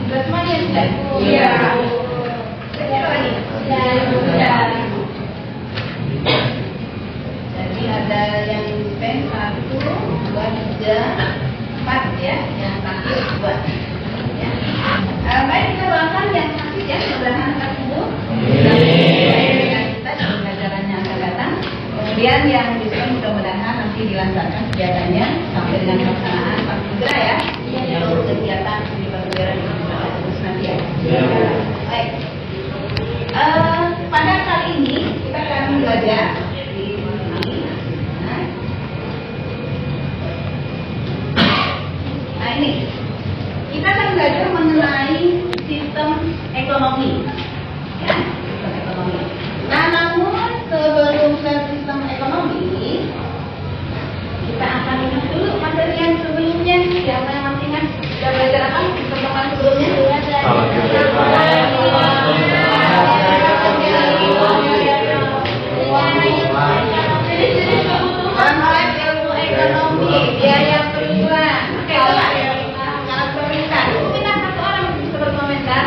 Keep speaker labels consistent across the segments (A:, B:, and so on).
A: Sudah semuanya sudah? Iya. Siapa lagi? Sudah. Jadi ada yang pen 1, 2, 3, 4 ya, yang sakit 2. Ya. Baik, kita doakan yang sakit ya, mudah-mudahan akan sembuh. Dengan kita di pelajaran yang akan datang. Kemudian yang diskon mudah-mudahan nanti dilancarkan kegiatannya sampai dengan pelaksanaan pas segera ya. Untuk kegiatan di pelajaran terus nanti ya. Baik. Pada kali ini kita akan belajar di sini. Nah ini kita akan belajar mengenai sistem ekonomi, ya, sistem ekonomi. Nah, namun sebelum ke sistem ekonomi, kita akan ingat dulu materi yang sebelumnya. Siapa yang masih ingat sudah belajar apa pertemuan sebelumnya? Konsep ilmu ekonomi, biaya perbulan. Oke, sangat prioritas. Mungkin satu orang bisa berkomentar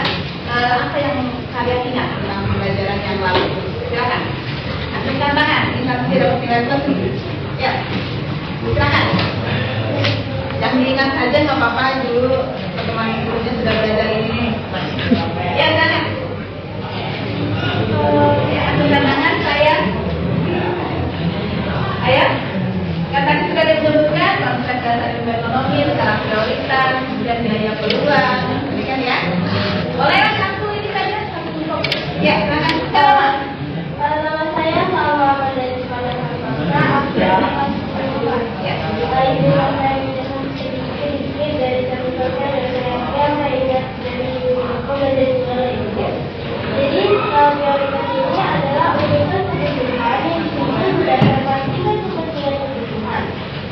A: apa yang kalian ingat tentang pembelajaran yang lalu. Silakan. Angkat tangan. Ingat tidak penjelasan. Ya. Silakan. Yang diingat saja nggak apa-apa dulu. Teman sebelumnya sudah belajar ini. Ya, silakan. Ya, angkat tangan saya. Ayo. Kan tadi sudah disebutkan konsep dasar ilmu ekonomi, sekarang prioritas, kemudian biaya peluang, demikian ya. Boleh satu ini saja, satu untuk. Ya, silakan.
B: Nama saya Mawar dari Sekolah Farmasa.
A: Ya.
B: Ini saya menjelaskan sedikit dari contohnya dan saya ingat dari dari sekolah ini. Jadi prioritas ini adalah urusan kebutuhan yang disusun berdasarkan tiga kepentingan kebutuhan.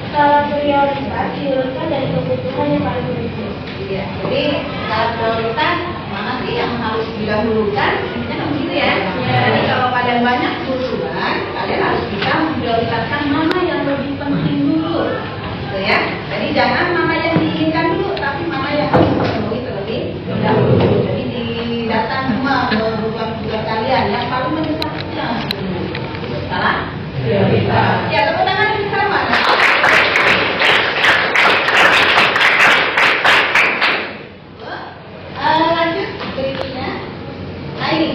B: Skala prioritas diurutkan dari kebutuhan yang paling penting.
A: Iya. Jadi skala prioritas mana sih yang harus didahulukan? Intinya kan begitu ya. Jadi kalau kalian banyak kebutuhan, kalian harus bisa memprioritaskan mana yang lebih penting dulu. Gitu ya. Jadi jangan mana yang diinginkan dulu, tapi mana yang harus dipenuhi terlebih dahulu. Jadi didatang semua kebutuhan kalian yang paling mendesaknya. Salah? Prioritas. Ya, tepuk tangan bersama. Lanjut berikutnya. Nah ini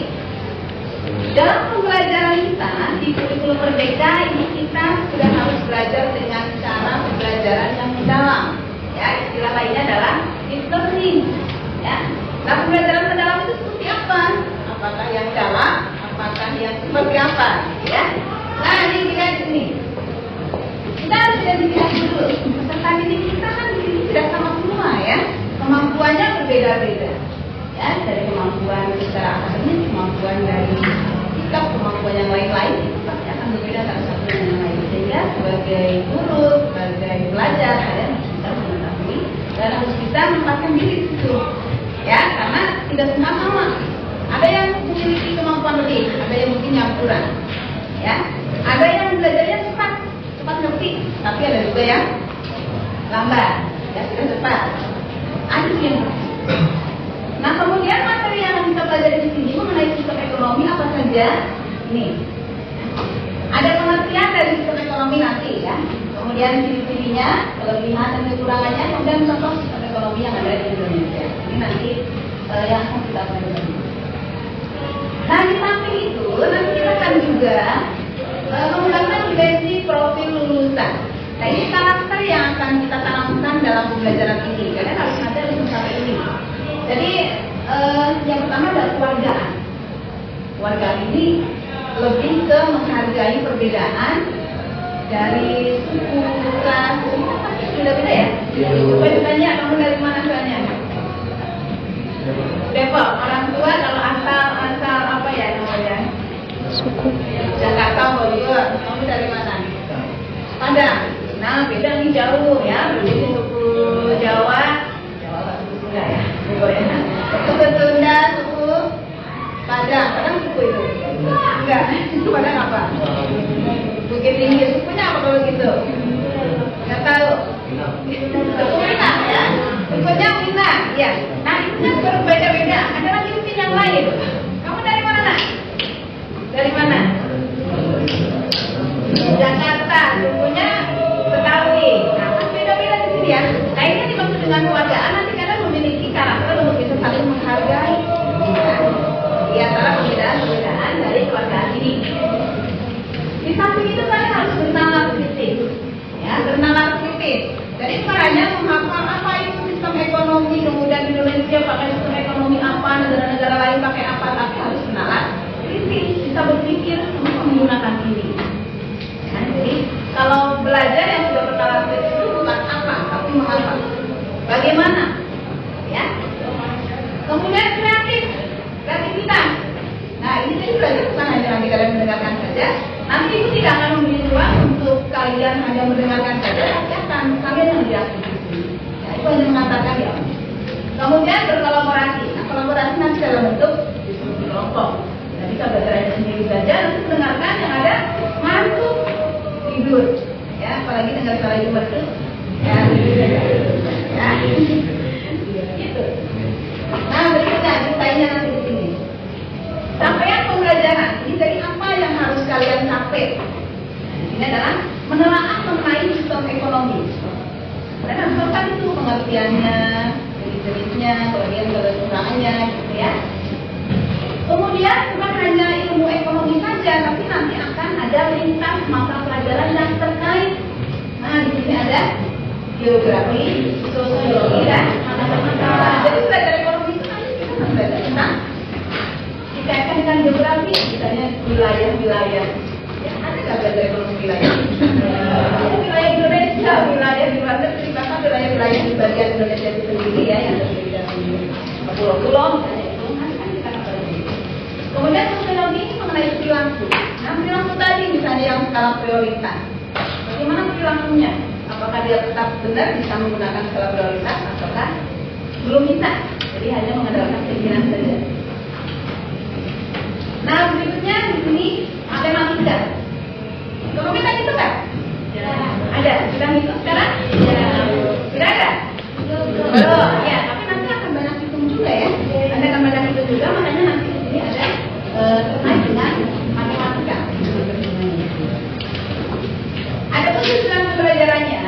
A: dalam pembelajaran kita di kurikulum Merdeka ini kita sudah harus belajar dengan cara pembelajaran yang mendalam. Ya, istilah lainnya adalah deep learning. Ya, nah pembelajaran mendalam itu seperti apa? Apakah yang dalam? Apakah yang seperti apa? Ya. Nah ini kita di sini. Kita harus identifikasi dulu. Peserta didik kita kan di sini tidak sama semua ya. Kemampuannya berbeda-beda. Ya, dari kemampuan secara akademis, kemampuan dari sikap, kemampuan yang lain-lain itu pasti akan berbeda antara satu dengan yang lain. Sehingga sebagai guru, sebagai pelajar, kalian harus bisa mengetahui dan harus bisa menempatkan diri di situ. Ya, karena tidak semua sama. Ada yang memiliki kemampuan lebih, ada yang mungkin yang kurang. Ya, ada yang belajarnya cepat ngerti, tapi ada juga yang lambat. Ya, sudah cepat. Ada yang nah, kemudian materi yang akan kita pelajari di sini mengenai sistem ekonomi apa saja? Ini. Ada pengertian dari sistem ekonomi nanti ya. Kemudian ciri-cirinya, kelebihan dan kekurangannya, kemudian contoh sistem ekonomi yang ada di Indonesia. Ini nanti yang akan kita pelajari. Nah, di samping itu nanti kita akan juga mengembangkan dimensi profil lulusan. Nah, ini karakter yang akan kita tanamkan dalam pembelajaran ini. Kalian harus ada lulusan sampai ini. Jadi yang pertama adalah keluargaan. Keluargaan ini lebih ke menghargai perbedaan dari suku, ras, itu pasti beda-beda ya. Coba ditanya kamu dari mana asalnya? Depok. Orang tua kalau asal apa ya namanya?
B: Suku.
A: Jakarta, Bogor. Kamu dari mana? Padang. Nah beda nih jauh ya. Begitu suku Jawa suku Sunda ya. Suku Sunda, suku Padang. Padang suku itu? Enggak. Itu Padang apa? Bukit Tinggi. Sukunya apa kalau gitu? Enggak tahu. Suku Minang ya. Sukunya Minang. Ya. Nah itu berbeda. pakai sistem ekonomi apa, negara-negara lain pakai apa, tapi harus kenalan kritis, bisa berpikir untuk menggunakan ini. Ya, jadi kalau belajar yang sudah berkala kritis itu bukan apa, tapi mengapa. Bagaimana? Ya. Kemudian kreativitas. Nah, ini saya belajar bukan hanya nanti kalian mendengarkan saja. Nanti itu tidak akan memberi ruang untuk kalian hanya mendengarkan saja, tapi akan kalian yang beraktivitas. Ya, itu hanya mengatakan ya. Kemudian berkolaborasi. Nah, kolaborasi nanti dalam bentuk diskusi kelompok. Jadi bisa belajar sendiri saja, nanti mendengarkan yang ada ngantuk tidur. Ya, apalagi dengar suara ibu itu. Ya, ya. Gitu. Nah, berikutnya ceritanya nanti di sini. Capaian pembelajaran. Ini dari apa yang harus kalian capai? Ini adalah menelaah mengenai sistem ekonomi. Dan kan itu pengertiannya, jenis-jenisnya, kelebihan-kekurangannya, gitu ya. Kemudian bukan hanya ilmu ekonomi saja, tapi nanti akan ada lintas mata pelajaran yang terkait. Nah, di sini ada geografi, sosiologi, dan matematika. Jadi belajar ekonomi itu nanti kita akan belajar tentang dikaitkan dengan geografi, misalnya wilayah-wilayah. Ya, ada nggak belajar ekonomi wilayah? Wilayah Indonesia, wilayah di luar negeri, bahkan wilayah-wilayah di bagian Indonesia itu sendiri ya, yang terdiri dari pulau-pulau, misalnya itu nanti kan kita akan belajar. Kemudian sosiologi ini mengenai perilaku. Nah, perilaku tadi misalnya yang skala prioritas. Bagaimana perilakunya? Apakah dia tetap benar bisa menggunakan skala prioritas ataukah belum bisa? Jadi hanya mengandalkan keinginan saja. Nah, berikutnya di sini matematika. Ekonomi tadi itu kan? Ya. Ada. Sudah hitung sekarang? Ya. Sudah ada? Oh, ya. Tapi nanti akan banyak hitung juga ya. Anda akan banyak hitung juga, makanya nanti di sini ada terkait dengan matematika. Ada tujuan pembelajarannya.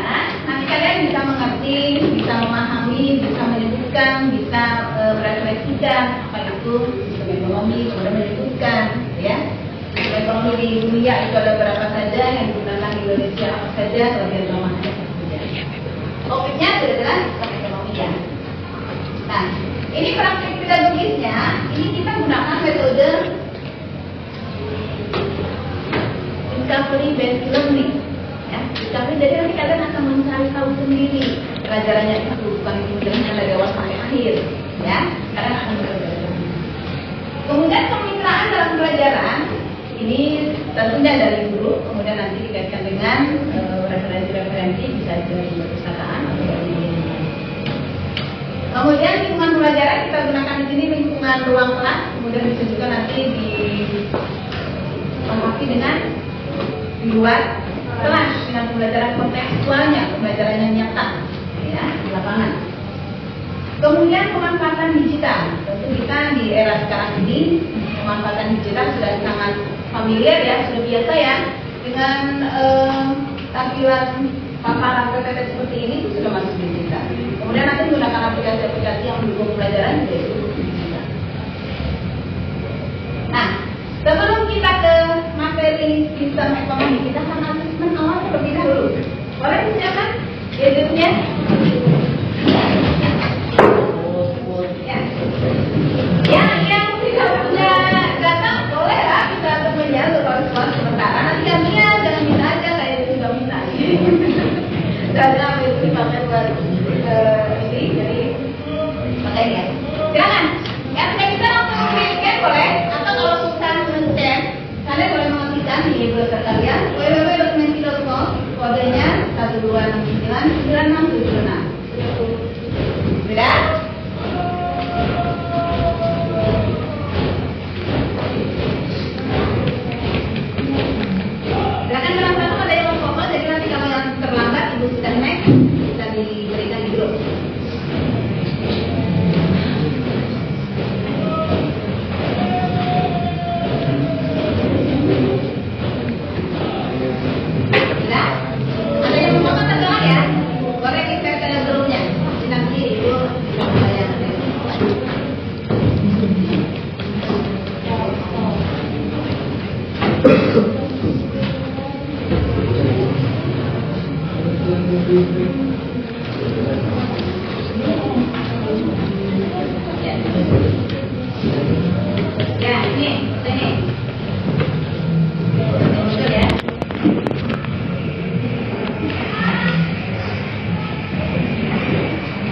A: Nanti kalian bisa mengerti, bisa memahami, bisa menyebutkan, bisa merefleksikan apa itu sistem ekonomi, kemudian menyebutkan, ya. Sistem ekonomi di dunia itu ada berapa saja, yang digunakan di Indonesia apa saja, kelebihan kelemahannya apa saja. Topiknya adalah sistem ekonomi ya. Nah, ini praktik pedagogisnya, ini kita gunakan metode discovery based learning. Ya, discovery jadi nanti kalian akan mencari tahu sendiri pelajarannya itu, bukan dijelaskan dari awal sampai akhir, ya. Kalian akan belajar. Kemudian kemitraan dalam pelajaran ini tentunya dari guru, kemudian nanti dikaitkan dengan referensi-referensi bisa dari perpustakaan atau dari. Kemudian lingkungan pelajaran kita gunakan di sini lingkungan ruang kelas, kemudian bisa juga nanti dilengkapi dengan di luar kelas dengan pembelajaran kontekstualnya, pembelajaran yang nyata, ya, di lapangan. Kemudian pemanfaatan digital. Tentu kita di era sekarang ini pemanfaatan digital sudah sangat familiar ya, sudah biasa ya dengan tampilan paparan PPT seperti ini itu sudah masuk digital. Kemudian nanti menggunakan aplikasi-aplikasi yang mendukung pelajaran juga itu digital. Nah, sebelum kita ke materi sistem ekonomi, kita akan asesmen awal terlebih dahulu. Boleh disiapkan gadgetnya? Yang tidak punya data boleh lah kita temunya untuk sementara. Nanti gantian jangan minta aja kayak itu sudah minta. Data itu dipakai buat ini jadi makanya. Silakan. Yang tidak bisa langsung scan boleh, atau kalau susah men-scan, kalian boleh mengetikkan di browser kalian www.menti.com, kodenya 126999676. Sudah? Silakan teman-teman, ada yang mau komen, jadi nanti kalau yang terlambat ibu sudah next bisa diberikan di grup. Sudah? Ada yang mau komen tergerak ya? Boleh kita ke grupnya. Nanti ibu Ya, ini. Betul ya.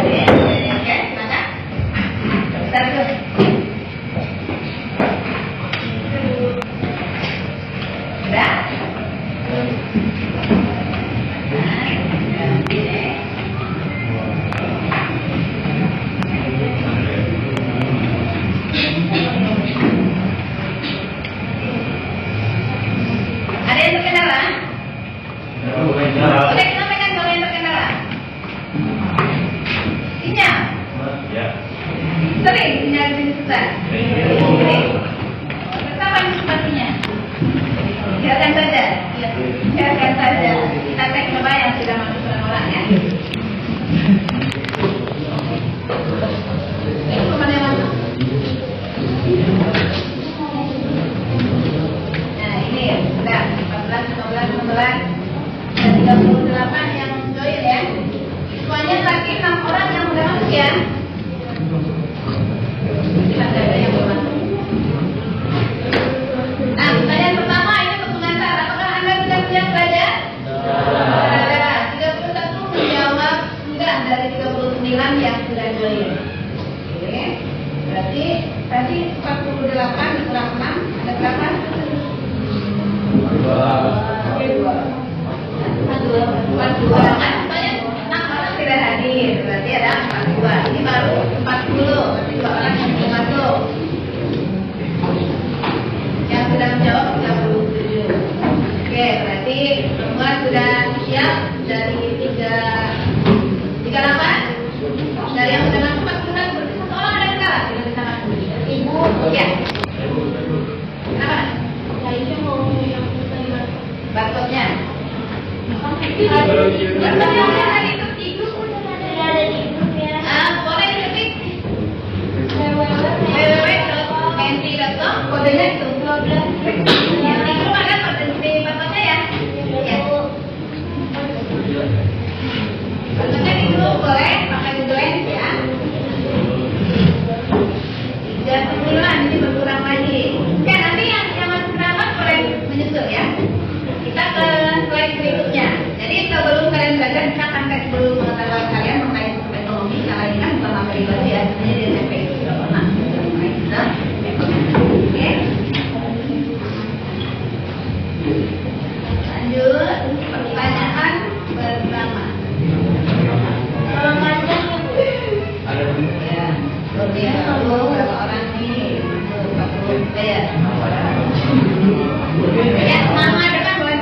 A: Oke, mana? Besar tuh. Udah? Ada yang terkendala? Oke, kita pegang kalau yang terkendala. Sinyal. Sering sinyal di sini susah. Sering. Kapan sepertinya? Biarkan saja. Biarkan saja. Kita cek coba yang sudah masuk ke orang ya. Ini kemana yang masuk? Nah ini ya, sudah 14, 15, 16 dan 38 yang join ya. Semuanya lagi 6 orang yang sudah masuk ya. Tidak ada yang belum masuk. Nah, pertanyaan pertama ini untuk pengantar. Apakah Anda sudah siap belajar? Ada. 31 menjawab enggak dari 39 yang sudah join. Oke. Berarti tadi 48 dikurang 6 ada berapa? 42. Kan semuanya 6 orang tidak hadir. Berarti ada 42. Ini baru 40. Berarti 2 orang yang belum masuk. Yang sudah menjawab 37. Oke, berarti semua sudah siap dari 38. Dari yang sudah masuk 40, berarti 1 orang ada enggak? Tidak bisa masuk. Ibu. Ya. Kenapa?
B: Saya mau yang pertama.
A: Barcode-nya.
B: Barcode-nya
A: ada di itu.
B: sudah ada di grupnya.
A: Boleh diketik. www.menti.com, kodenya itu 12. Yang di grup ada potensi barcode-nya ya. Ya. Barcode-nya di grup boleh pakai Google Lens ya. 39 ini berkurang lagi. Ya nanti yang masuk rapat boleh menyusul ya. Kita ke slide berikutnya. Jadi sebelum kalian belajar kita akan tes dulu pengetahuan kalian mengenai hukum ekonomi. Karena ini kan bukan materi baru ya. Sebenarnya di SMP itu sudah pernah mengenai tentang ekonomi. Oke. Lanjut pertanyaan pertama.
B: Tolong panjang ya, Bu.
A: Ya. Oke, berapa orang nih? 40 ya. Ya, nama depan boleh.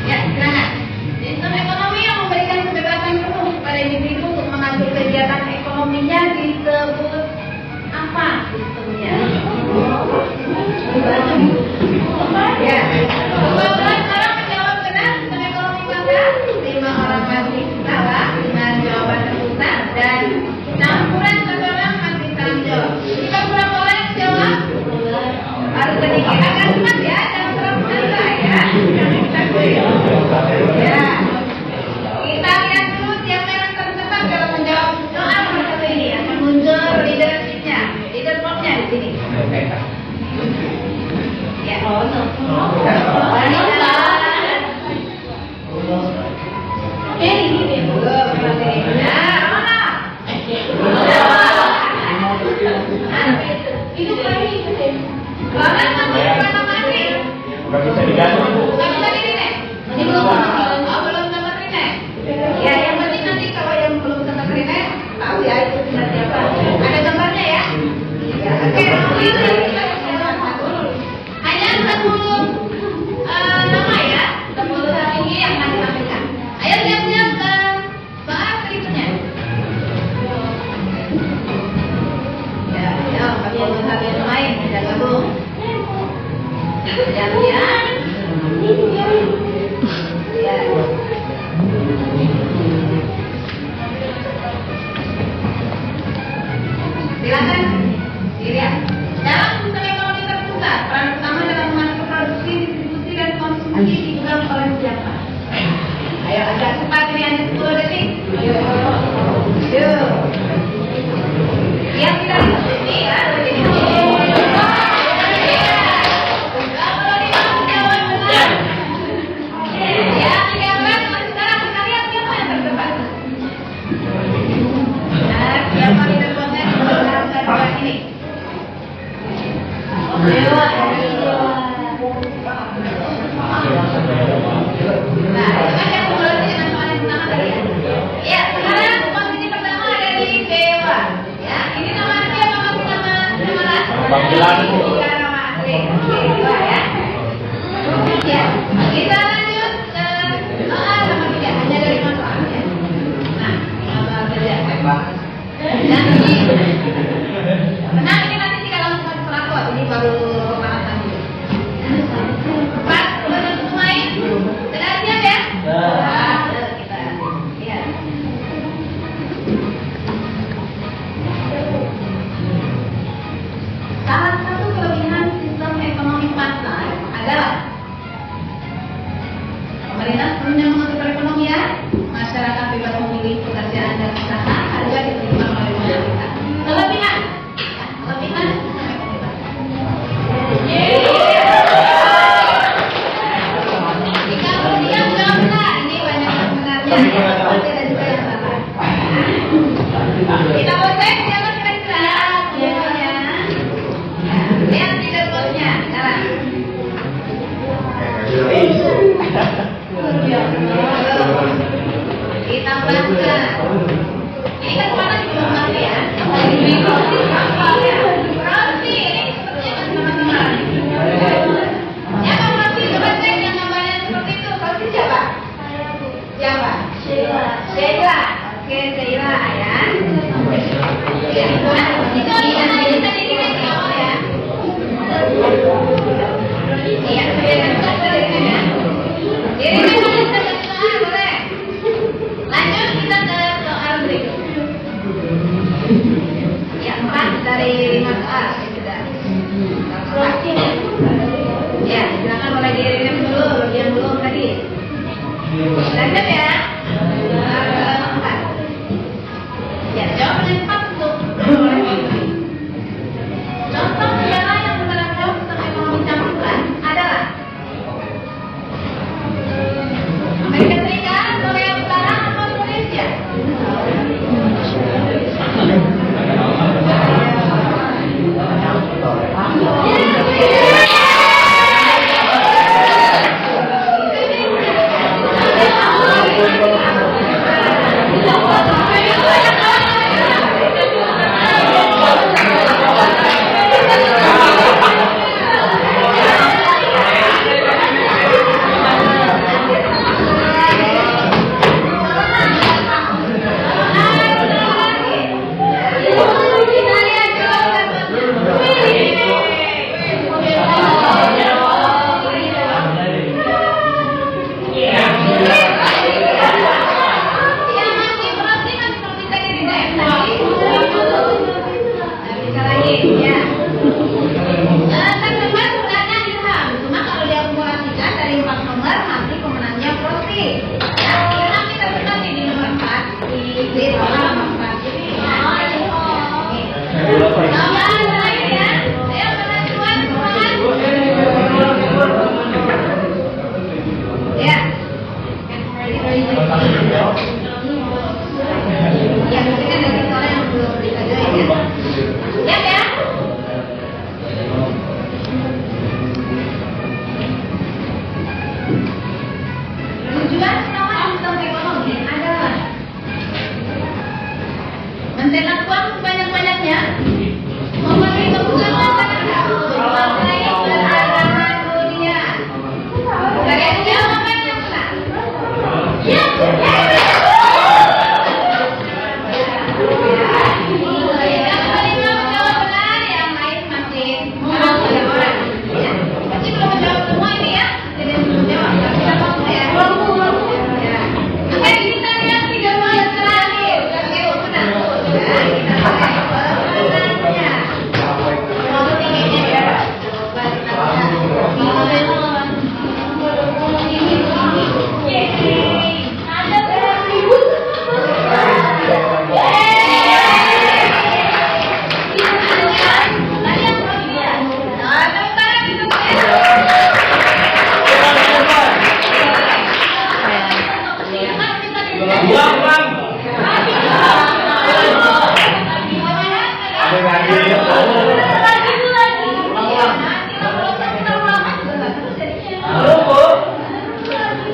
A: Ya, silakan. Sistem ekonomi yang memberikan kebebasan penuh kepada individu untuk mengatur kegiatan ekonominya disebut apa sistemnya? Ya, 12 orang menjawab dipegang oleh siapa? Ayo agak cepat ini hanya 10 detik. Yuk. Yang tidak ini ya. Kita lanjut ke soal nomor 3, hanya dari masalah ya. Nah, soal saja. Tenang, ini nanti tidak langsung ke pelakon, ini baru pemanasan dulu. Pak, sudah mulai? Sudah siap ya? Kita lihat. Salah satu kelebihan sistem ekonomi pasar adalah pemerintah sepenuhnya mengatur perekonomian, masyarakat bebas memilih pekerjaan dan usaha, harga diterima oleh pemerintah. Kelebihan sistem ekonomi pasar. Jika diam jawablah, ini banyak yang benarnya, ada juga yang salah. Kita proses siapa kira-kira jawabannya? Lihat leaderboardnya, sekarang. Ditambahkan. Ini kan mana juga mati ya? Roti, ini sepertinya masih teman-teman. Siapa Roti? Coba cek yang gambarnya seperti itu. Roti siapa? Siapa?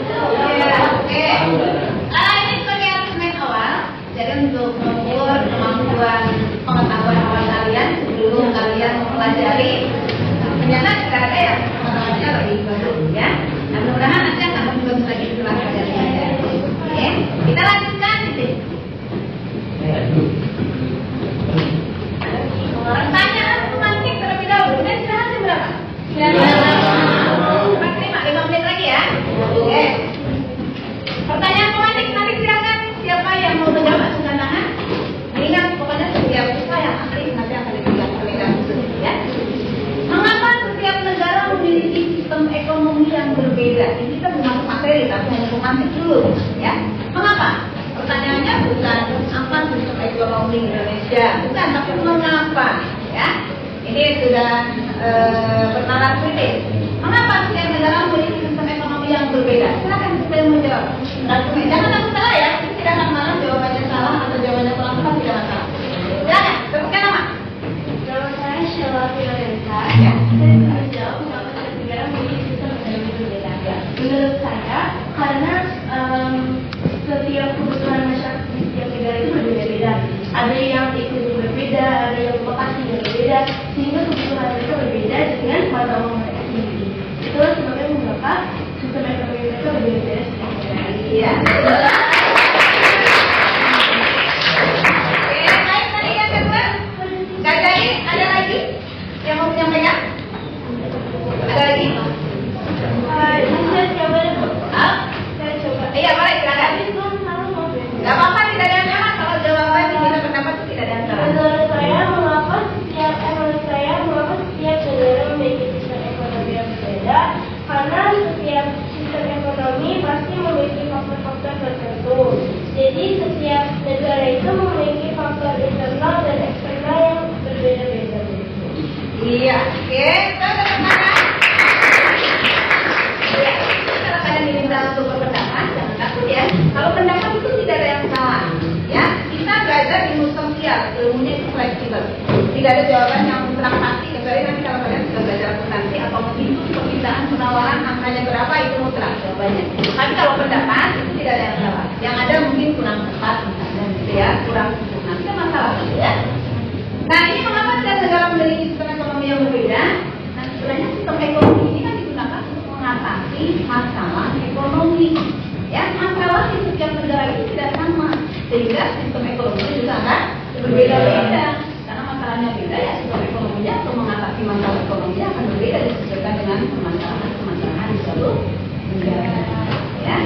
A: Iya, oke. Ini sebagai argumen awal. Jadi untuk mengukur kemampuan pengetahuan awal kalian sebelum kalian mempelajari, ternyata tidak ada yang pengetahuannya lebih bagus ya. Nah, mudah-mudahan nanti akan lebih bagus lagi setelah kalian belajar. Oke, kita lanjutkan di sini. Pertanyaan semantik terlebih dahulu. Dan sekarang jam berapa? 5 menit lagi ya. Oke. Pertanyaan semantik nanti silakan. Siapa yang mau menjawab angkat tangan? Ingat pokoknya setiap siswa yang aktif nanti akan diberikan penilaian khusus ya. Mengapa setiap negara memiliki sistem ekonomi yang berbeda? Ini kita belum masuk materi tapi hanya semantik dulu ya. Mengapa? Pertanyaannya bukan apa sistem ekonomi Indonesia, bukan, tapi mengapa ya? Ini sudah bernalar kritis. Mengapa setiap negara memiliki sistem ekonomi yang berbeda? Silakan saya menjawab. Jangan takut salah ya, tidak akan malah jawabannya salah atau jawabannya kurang tepat tidak masalah. Silakan, sebutkan nama.
B: Nama saya Sheila Fiorenta.
A: Ya.
B: Saya menjawab mengapa setiap negara memiliki sistem ekonomi berbeda. Menurut saya, karena setiap kebutuhan masyarakat di setiap negara itu berbeda-beda. Ada yang iklim berbeda, ada yang lokasi yang berbeda, sehingga kebutuhan mereka berbeda dengan mata uang mereka sendiri. Itulah sebabnya mengapa sistem ekonomi mereka berbeda-beda setiap negara.
A: Iya. Oke, baik, tadi yang kedua. Nggak jadi, ada lagi yang mau menyampaikan? Ada lagi?
B: Saya coba dulu.
A: Ah?
B: Saya coba.
A: Iya, boleh, silakan. Gak apa-apa, tidak ada yang salah. Kalau jawaban diminta pendapat itu tidak ada yang salah.
B: Menurut saya, mengapa setiap negara memiliki sistem ekonomi yang berbeda? Karena setiap sistem ekonomi pasti memiliki faktor-faktor tertentu. Jadi setiap negara itu memiliki faktor internal dan eksternal yang berbeda-beda.
A: Iya, oke. Kita tepuk tangan. Iya, kalau kalian diminta untuk berpendapat, jangan takut ya. Kalau pendapat itu tidak ada yang salah. Ya, kita belajar ilmu sosial, ilmunya itu fleksibel. Tidak ada jawaban yang mutlak pasti, kecuali nanti kalau kalian sudah belajar akuntansi atau menghitung permintaan penawaran angkanya berapa itu mutlak jawabannya. Tapi kalau pendapat itu tidak ada yang salah. Yang ada mungkin kurang tepat misalnya gitu ya, kurang sempurna. Itu masalah gitu ya. Nah, ini mengapa setiap negara memiliki sistem ekonomi yang berbeda? Nah, sebenarnya sistem ekonomi ini kan digunakan untuk mengatasi masalah ekonomi. Ya, masalah di setiap negara itu tidak sama, sehingga sistem ekonominya juga akan berbeda-beda. Karena masalahnya beda ya, sistem ekonominya untuk mengatasi masalah ekonominya akan berbeda disesuaikan dengan permasalahan di seluruh negara. Ya,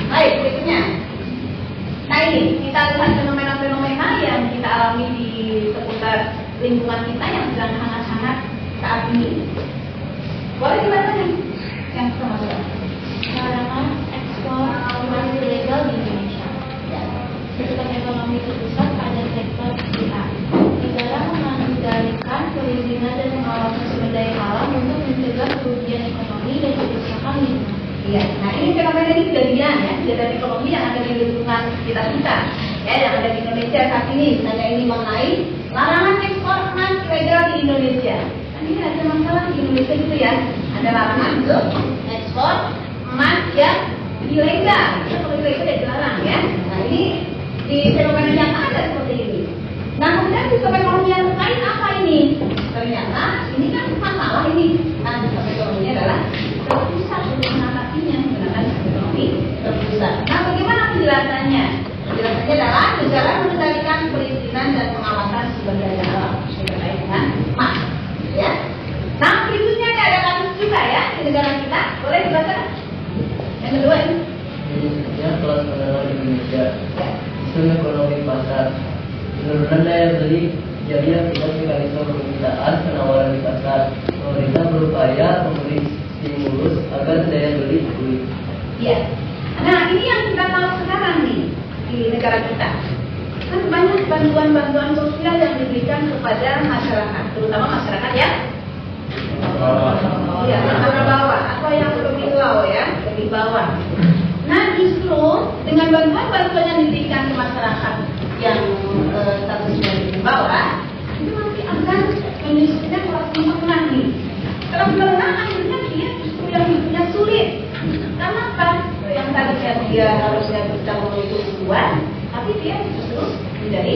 A: baik berikutnya. Nah ini kita lihat fenomena-fenomena yang kita alami di seputar lingkungan kita yang sedang hangat-hangat saat ini. Boleh dibaca nih yang pertama.
B: Larangan ekspor emas ilegal di Indonesia. Sistem ekonomi terpusat pada sektor kita. Negara mengendalikan perizinan dan pengawasan sumber daya alam untuk mencegah kerugian ekonomi dan kerusakan lingkungan.
A: Iya, nah ini fenomena ini sudah bilang ya, sudah dari ekonomi yang ada di lingkungan kita, ya, yang ada di Indonesia saat ini. Misalnya ini mengenai larangan ekspor emas ilegal di Indonesia. Nah, ini ada masalah di Indonesia gitu ya, ada larangan untuk ekspor emas yang ilegal. Itu kalau ilegal ya dilarang ya. Nah ini di fenomena yang ada seperti ini. Nah kemudian sistem ekonomi yang lain apa ini? Ternyata ini kan masalah ini. Nah sistem ekonominya adalah terpusat untuk mengatasinya menggunakan sistem ekonomi terpusat. Nah bagaimana penjelasannya? Penjelasannya adalah negara mengendalikan perizinan dan pengawasan sumber daya alam terkait dengan emas. Ya. Nah berikutnya ada kasus juga ya di negara kita. Boleh dibaca? Yang kedua ini.
C: Ya, kelas menengah Indonesia. Sistem ekonomi pasar. Penurunan daya beli jadi akibat mekanisme permintaan penawaran di pasar. Pemerintah berupaya memberi stimulus agar daya beli pulih.
A: Iya. Nah ini yang kita tahu sekarang nih di negara kita. Kan banyak bantuan-bantuan sosial yang diberikan kepada masyarakat, terutama masyarakat yang ya, menengah bawah atau yang lebih low ya, lebih bawah. Nah justru dengan bantuan-bantuan yang diberikan ke masyarakat yang statusnya di bawah, itu nanti akan menyusulkan kelas menengah nih. Kelas menengah akhirnya dia justru yang hidupnya sulit. Karena apa? Yang tadinya dia harusnya bisa menuntut bantuan, tapi dia justru menjadi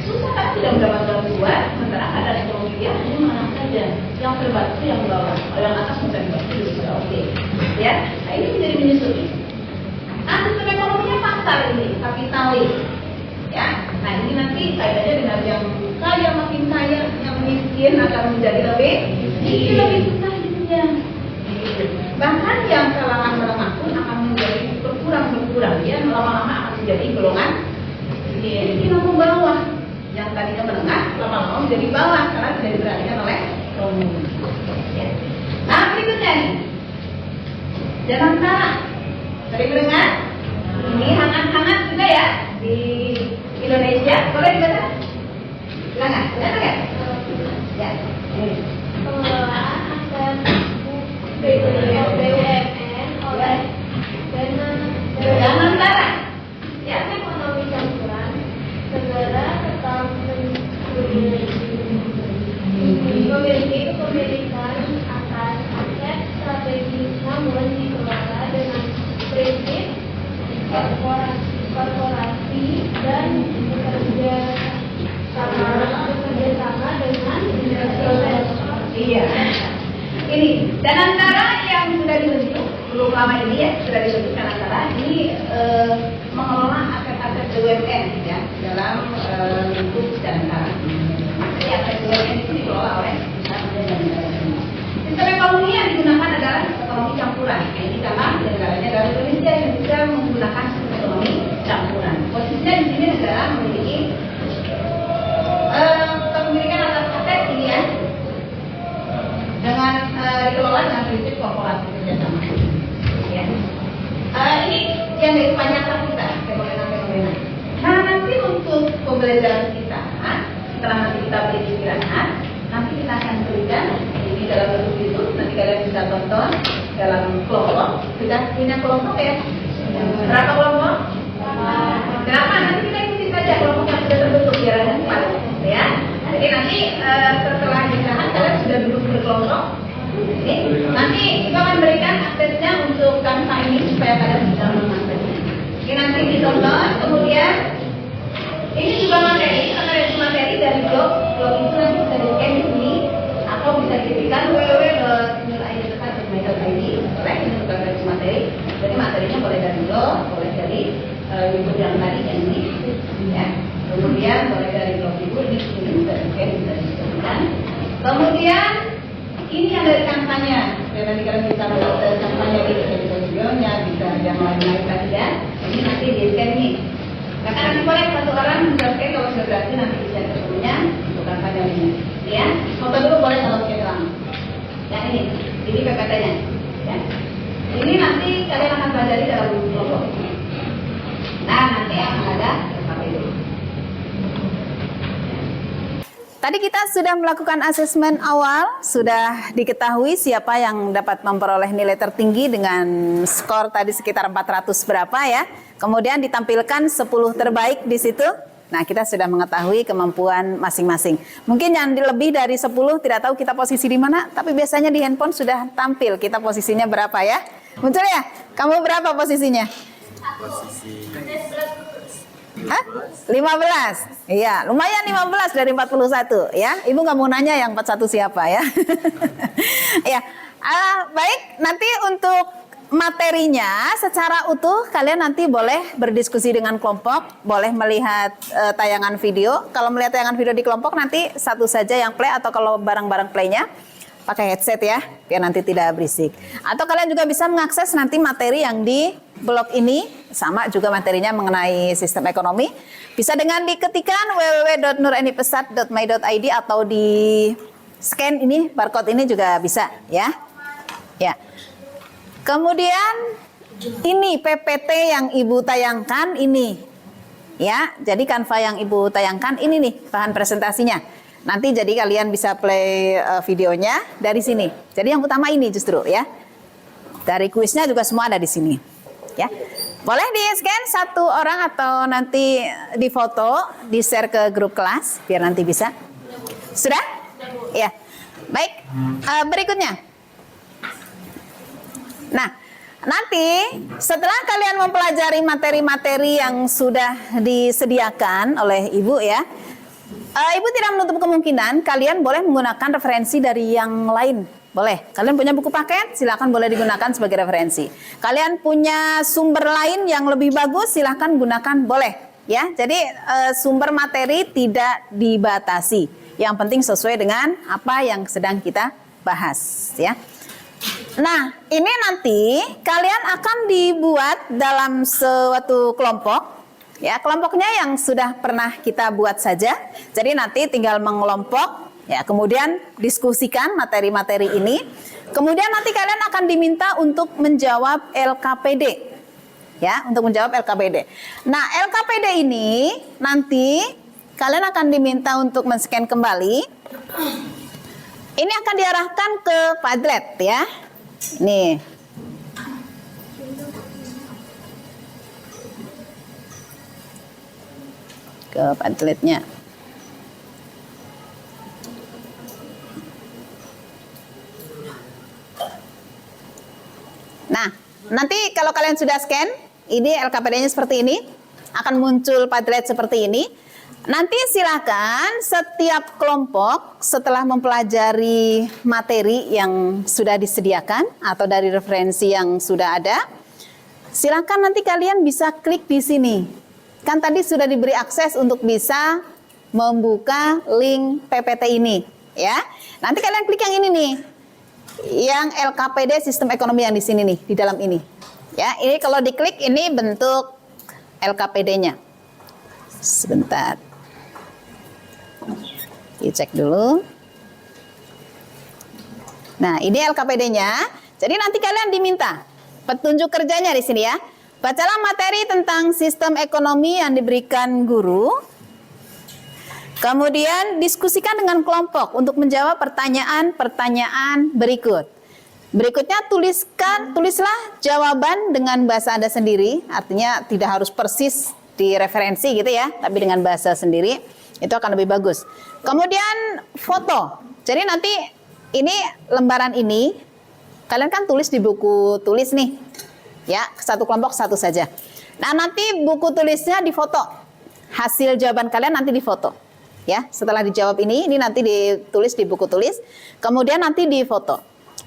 A: susah karena tidak mendapat bantuan, sementara keadaan ekonomi dia hanya menengah saja. Yang terbantu yang bawah, kalau yang atas bisa dibantu sudah oke. Ya, nah ini menjadi menyusui. Nah, sistem ekonominya pasar ini, kapitalis. Ya, nah ini nanti kaitannya dengan yang kaya makin kaya, yang miskin akan menjadi lebih susah hidupnya. Bahkan yang kalangan menengah pun akan menjadi berkurang ya, lama-lama akan menjadi golongan miskin atau bawah. Yang tadinya menengah lama-lama menjadi bawah karena tidak diperhatikan oleh umum. Ya. Nah berikutnya nih, jangan salah. Tadi mendengar ini hangat-hangat juga ya di Indonesia. Boleh dibaca? Silakan. Silakan ya. Ya.
B: Pengelolaan aset BUMN oleh
A: Jangan salah. Ya.
B: ekonomi campuran segera tetap memiliki kepemilikan atas aset strategis namun dikelola dengan prinsip korporasi dan bekerja sama dengan investor.
A: Iya. Ini dan antara yang sudah dibentuk belum lama ini ya sudah disebutkan antara ini mengelola aset-aset BUMN ya dalam lingkup Danantara. Jadi aset BUMN itu dikelola oleh sistem ekonomi yang digunakan adalah ekonomi campuran. Nah, ini karena negaranya adalah Indonesia yang bisa menggunakan sistem ekonomi campuran. Posisinya di sini negara memiliki kepemilikan atas aset ini ya dengan dikelola dengan prinsip korporasi kerjasama. Ya. Ini yang dari kebanyakan kita fenomena-fenomena. Nah nanti untuk pembelajaran kita, setelah nanti kita beri istirahat, nanti kita akan berikan ini dalam bentuk itu. Nanti kalian bisa tonton dalam kelompok. Sudah punya kelompok ya? Berapa kelompok? Berapa? Nanti kita ikuti saja kelompok yang sudah terbentuk biar ada 4 ya. Jadi nanti setelah istirahat kalian sudah duduk berkelompok. Nanti kita akan berikan aksesnya untuk kanva ini supaya kalian bisa mengaksesnya. Oke, nanti ditonton. Kemudian ini juga materi, karena ada materi dari blog itu nanti bisa di-scan di sini atau bisa diketikkan www.nuraiddekat.my.id. Boleh ini untuk referensi materi. Jadi materinya boleh dari blog, boleh dari YouTube yang tadi yang ini, ya. Kemudian boleh dari blog ibu ini bisa di-scan, bisa diketikkan. Kemudian ini yang dari kampanye, dan nanti kalian bisa melihat kampanye di videonya, bisa yang lain-lain tadi ya. Ini nanti di scan nih. Maka nanti boleh satu orang bisa scan kalau sudah berarti nanti bisa ketemunya untuk kampanye ini. Ya, foto dulu boleh kalau scan doang. Yang ini PPT-nya. Ya. Ini nanti kalian akan pelajari dalam kelompok. Nah, nanti akan ada KPU.
D: Tadi kita sudah melakukan asesmen awal, sudah diketahui siapa yang dapat memperoleh nilai tertinggi dengan skor tadi sekitar 400 berapa ya. Kemudian ditampilkan 10 terbaik di situ. Nah, kita sudah mengetahui kemampuan masing-masing. Mungkin yang lebih dari 10 tidak tahu kita posisi di mana, tapi biasanya di handphone sudah tampil kita posisinya berapa ya. Muncul ya? Kamu berapa posisinya?
E: Posisi
D: 15. Iya, lumayan 15 dari 41 ya. Ibu nggak mau nanya yang 41 siapa ya. Ya. Baik, nanti untuk materinya secara utuh kalian nanti boleh berdiskusi dengan kelompok, boleh melihat tayangan video. Kalau melihat tayangan video di kelompok nanti satu saja yang play atau kalau bareng-bareng playnya pakai headset ya, biar nanti tidak berisik. Atau kalian juga bisa mengakses nanti materi yang di blog ini, sama juga materinya mengenai sistem ekonomi. Bisa dengan diketikkan www.nurainipesat.my.id atau di scan ini, barcode ini juga bisa ya. Ya. Kemudian ini PPT yang Ibu tayangkan ini. Ya, jadi Canva yang Ibu tayangkan ini nih bahan presentasinya. Nanti jadi kalian bisa play videonya dari sini. Jadi yang utama ini justru ya. Dari kuisnya juga semua ada di sini. Ya. Boleh di-scan satu orang atau nanti difoto, di-share ke grup kelas biar nanti bisa. Sudah? Ya. Baik. Berikutnya. Nah, nanti setelah kalian mempelajari materi-materi yang sudah disediakan oleh Ibu ya, Ibu tidak menutup kemungkinan kalian boleh menggunakan referensi dari yang lain. Boleh. Kalian punya buku paket, silakan boleh digunakan sebagai referensi. Kalian punya sumber lain yang lebih bagus, silakan gunakan, boleh. Ya, jadi sumber materi tidak dibatasi. Yang penting sesuai dengan apa yang sedang kita bahas, ya. Nah, ini nanti kalian akan dibuat dalam suatu kelompok. Ya, kelompoknya yang sudah pernah kita buat saja. Jadi nanti tinggal mengelompok, ya, kemudian diskusikan materi-materi ini. Kemudian nanti kalian akan diminta untuk menjawab LKPD. Ya, untuk menjawab LKPD. Nah, LKPD ini nanti kalian akan diminta untuk men-scan kembali. Ini akan diarahkan ke Padlet ya. Nih. Ke Padletnya. Nah, nanti kalau kalian sudah scan, ini LKPD-nya seperti ini, akan muncul Padlet seperti ini. Nanti silakan setiap kelompok setelah mempelajari materi yang sudah disediakan atau dari referensi yang sudah ada, silakan nanti kalian bisa klik di sini. Kan tadi sudah diberi akses untuk bisa membuka link PPT ini, ya. Nanti kalian klik yang ini nih, yang LKPD Sistem Ekonomi yang di sini nih, di dalam ini. Ya, ini kalau diklik ini bentuk LKPD-nya. Sebentar. Dicek dulu. Nah, ini LKPD-nya. Jadi nanti kalian diminta petunjuk kerjanya di sini ya. Bacalah materi tentang sistem ekonomi yang diberikan guru. Kemudian diskusikan dengan kelompok untuk menjawab pertanyaan-pertanyaan berikut. Berikutnya tulislah jawaban dengan bahasa Anda sendiri. Artinya tidak harus persis di referensi gitu ya, tapi dengan bahasa sendiri. Itu akan lebih bagus. Kemudian foto. Jadi nanti ini lembaran ini kalian kan tulis di buku tulis nih. Ya, satu kelompok satu saja. Nah, nanti buku tulisnya difoto. Hasil jawaban kalian nanti difoto. Ya, setelah dijawab ini nanti ditulis di buku tulis. Kemudian nanti difoto.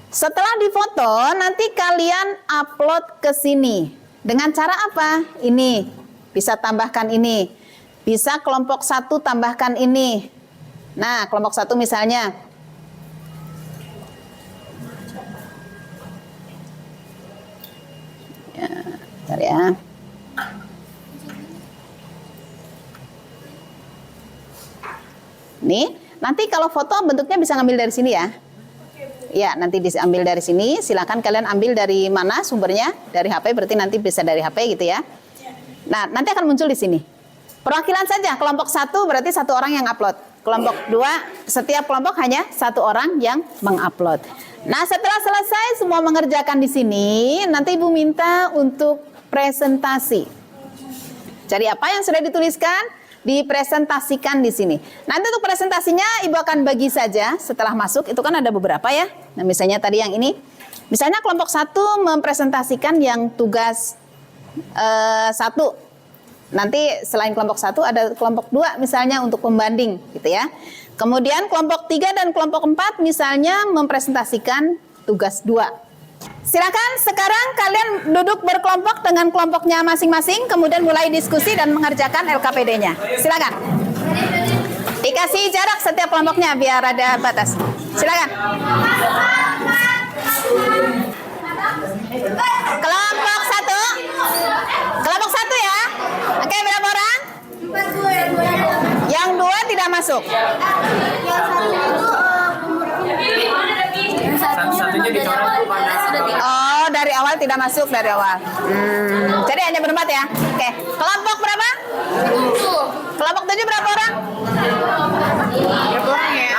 D: Setelah difoto, nanti kalian upload ke sini. Dengan cara apa? Ini. Bisa tambahkan ini. Bisa kelompok 1 tambahkan ini. Nah, kelompok 1 misalnya. Ya, bentar ya. Nih, nanti kalau foto bentuknya bisa ngambil dari sini ya. Ya, nanti diambil dari sini. Silakan kalian ambil dari mana sumbernya? Dari HP, berarti nanti bisa dari HP gitu ya. Nah, nanti akan muncul di sini. Perwakilan saja, kelompok 1 berarti 1 orang yang upload. Kelompok 2, setiap kelompok hanya 1 orang yang mengupload. Nah, setelah selesai semua mengerjakan di sini, nanti Ibu minta untuk presentasi. Jadi apa yang sudah dituliskan, dipresentasikan di sini. Nanti untuk presentasinya Ibu akan bagi saja setelah masuk, itu kan ada beberapa ya. Nah, misalnya tadi yang ini. Misalnya kelompok 1 mempresentasikan yang tugas 1. Nanti selain kelompok 1 ada kelompok 2 misalnya untuk pembanding gitu ya. Kemudian kelompok 3 dan kelompok 4 misalnya mempresentasikan tugas 2. Silakan sekarang kalian duduk berkelompok dengan kelompoknya masing-masing, kemudian mulai diskusi dan mengerjakan LKPD-nya. Silakan. Dikasih jarak setiap kelompoknya biar ada batas. Silakan. Kelompok 1. Kelompok 1 ya. Oke, berapa orang? Yang 2 tidak masuk. Oh, dari awal tidak masuk dari awal. Jadi hanya berempat ya. Oke. Kelompok berapa? 7. Kelompok 7 berapa orang? Berapa orang ya?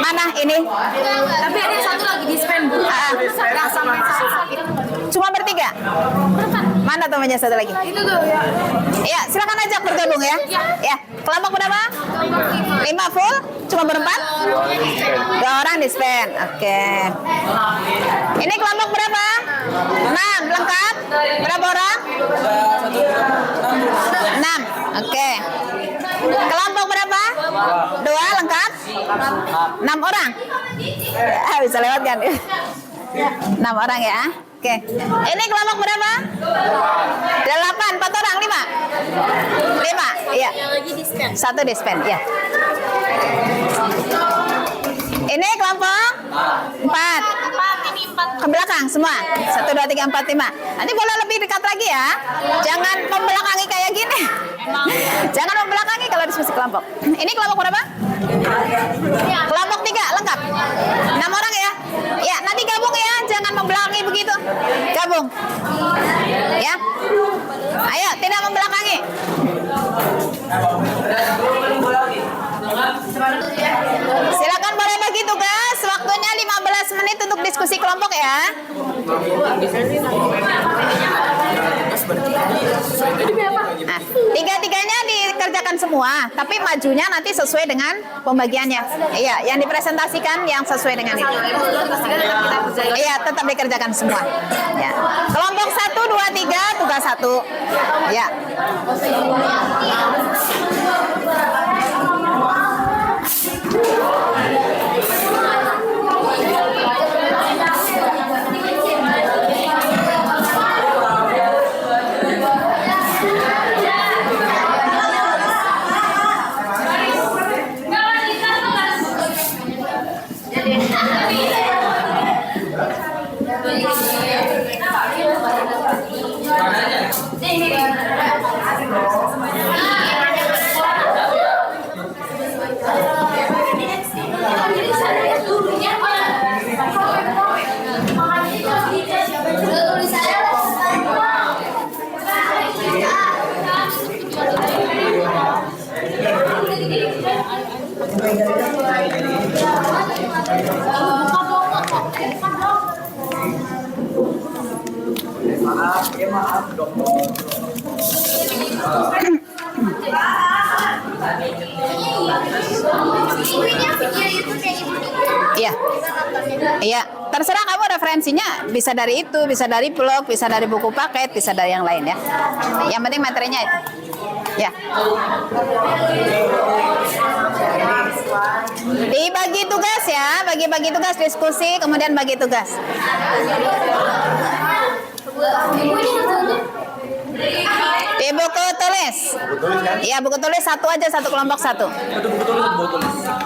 D: Mana ini?
B: Tapi ada satu lagi di spam Bu. Yang sampai sakit.
D: Cuma bertiga? Mana temannya satu lagi?
B: Itu tuh ya.
D: Ya, silakan ajak bergabung ya. Ya, kelompok berapa? 5 full? Cuma berempat? 2 orang dispen. Oke. Ini kelompok berapa? 6, lengkap? Berapa orang? 6. Oke. Kelompok berapa? 2, lengkap? 6 orang. Bisa lewat kan? 6 orang ya. Oke. Ini kelompok berapa? 8, 4 orang, 5? 5, iya. Satu dispen, ya. Ini kelompok 4. Ke belakang semua. 1, 2, 3, 4, 5. Nanti boleh lebih dekat lagi ya. Jangan membelakangi kayak gini. Jangan membelakangi kalau diskusi kelompok. Ini kelompok berapa? Kelompok 3, lengkap. 6 orang ya. Ya, nanti gabung ya. Jangan membelakangi begitu. Gabung. Ya. Ayo, tidak membelakangi. Silakan boleh bagi tugas. Waktunya 15 menit untuk diskusi kelompok ya. Nah, tiga-tiganya dikerjakan semua, tapi majunya nanti sesuai dengan pembagiannya. Iya, yang dipresentasikan yang sesuai dengan itu. Iya, tetap dikerjakan semua. Ya. Kelompok 1, 2, 3, tugas 1. Ya. Iya. Iya, terserah kamu referensinya bisa dari itu, bisa dari blog, bisa dari buku paket, bisa dari yang lain ya. Yang penting materinya itu. Ya. Dibagi tugas ya, bagi-bagi tugas diskusi, kemudian bagi tugas. Di buku tulis. Iya, buku tulis satu aja, satu kelompok satu.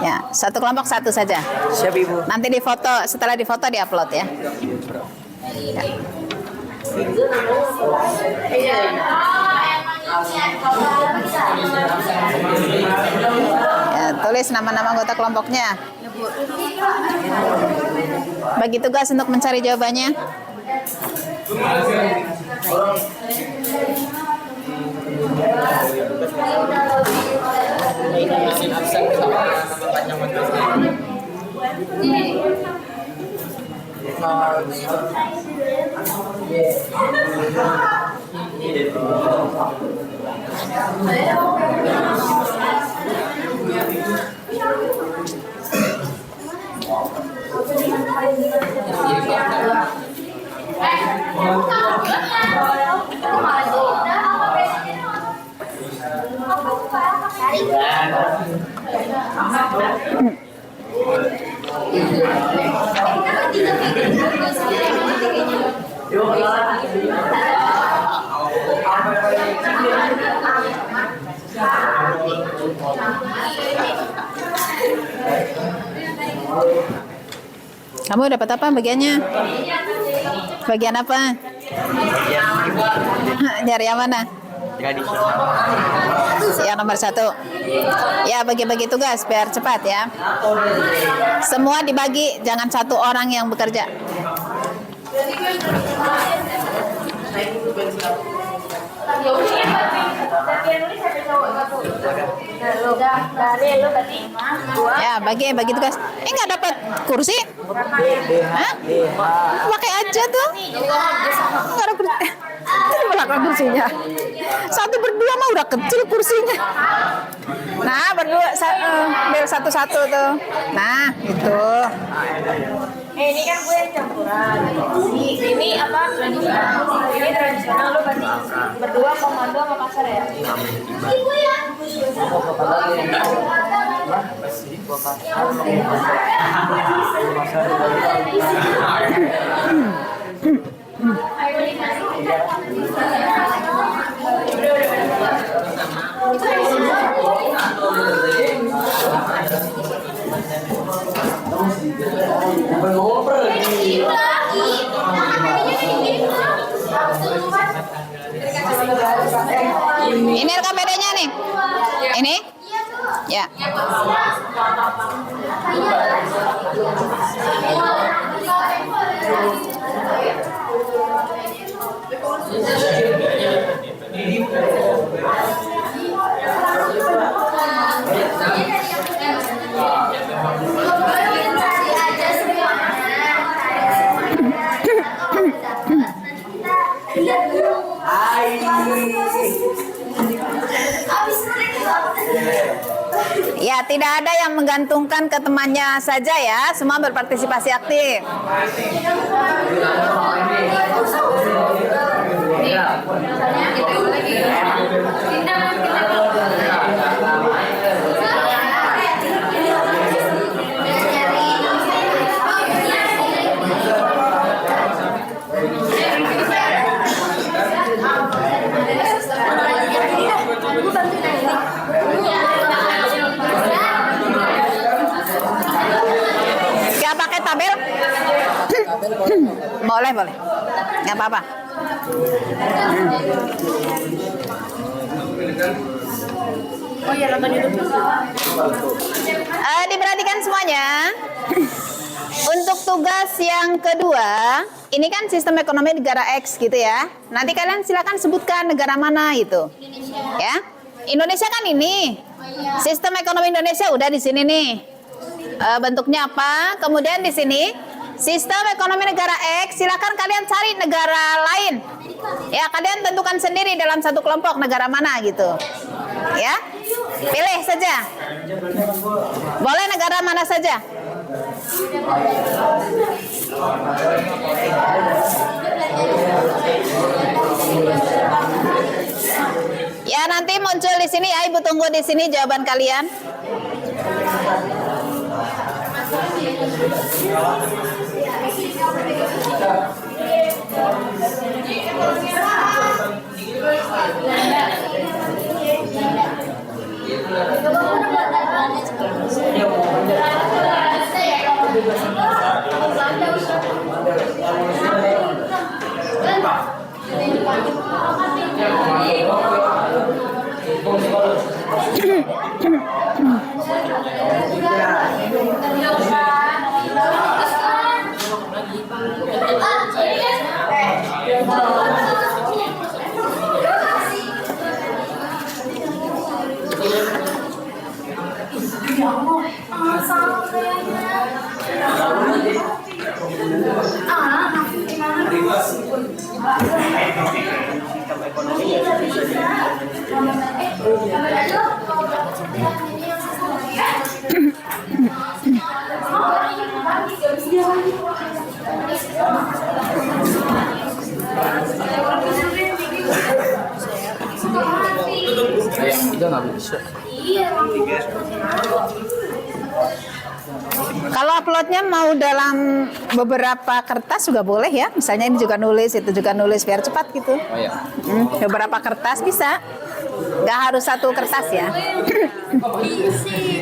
D: Ya, satu kelompok satu saja.
C: Siap Ibu.
D: Nanti difoto, setelah difoto diupload ya. Ya, tulis nama-nama anggota kelompoknya. Bagi tugas untuk mencari jawabannya. Kamu dapat apa bagiannya? Bagian apa? Nyari yang mana? Yang nomor 1. Ya, bagi-bagi tugas biar cepat ya. Semua dibagi, jangan satu orang yang bekerja.
B: Ya udah, tapi yang nulis ada cowok satu. Udah, dari lu tadi.
D: Ya, bagi tugas. Nggak dapat kursi? Hah? Pakai aja tuh. Nggak ada kursi. Ini belakang kursinya. Satu berdua mah udah kecil kursinya. Nah, berdua biar satu-satu tuh. Nah, itu.
B: Ini kan gue yang campuran. Ini apa tradisional? Ini tradisional lu berarti berdua komando sama pasar ya? Ibu ya.
D: Ini RKPD-nya nih. Ini? Ya. Ya, tidak ada yang menggantungkan ke temannya saja ya, semua berpartisipasi aktif. Gak pakai tabel? Boleh, nggak apa-apa.
B: Oh iya, nonton YouTube.
D: Diperhatikan semuanya. Untuk tugas yang kedua, ini kan sistem ekonomi negara X gitu ya. Nanti kalian silakan sebutkan negara mana itu. Ya, Indonesia kan ini. Sistem ekonomi Indonesia udah di sini nih. Bentuknya apa? Kemudian di sini sistem ekonomi negara X. Silakan kalian cari negara lain. Ya, kalian tentukan sendiri dalam satu kelompok negara mana gitu. Ya, pilih saja. Boleh negara mana saja. Ya, nanti muncul di sini ya, Ibu tunggu di sini jawaban kalian. Kalau uploadnya mau dalam beberapa kertas juga boleh ya. Misalnya ini juga nulis, itu juga nulis biar cepat gitu.
C: Oh ya.
D: Beberapa kertas bisa. Nggak harus satu kertas ya.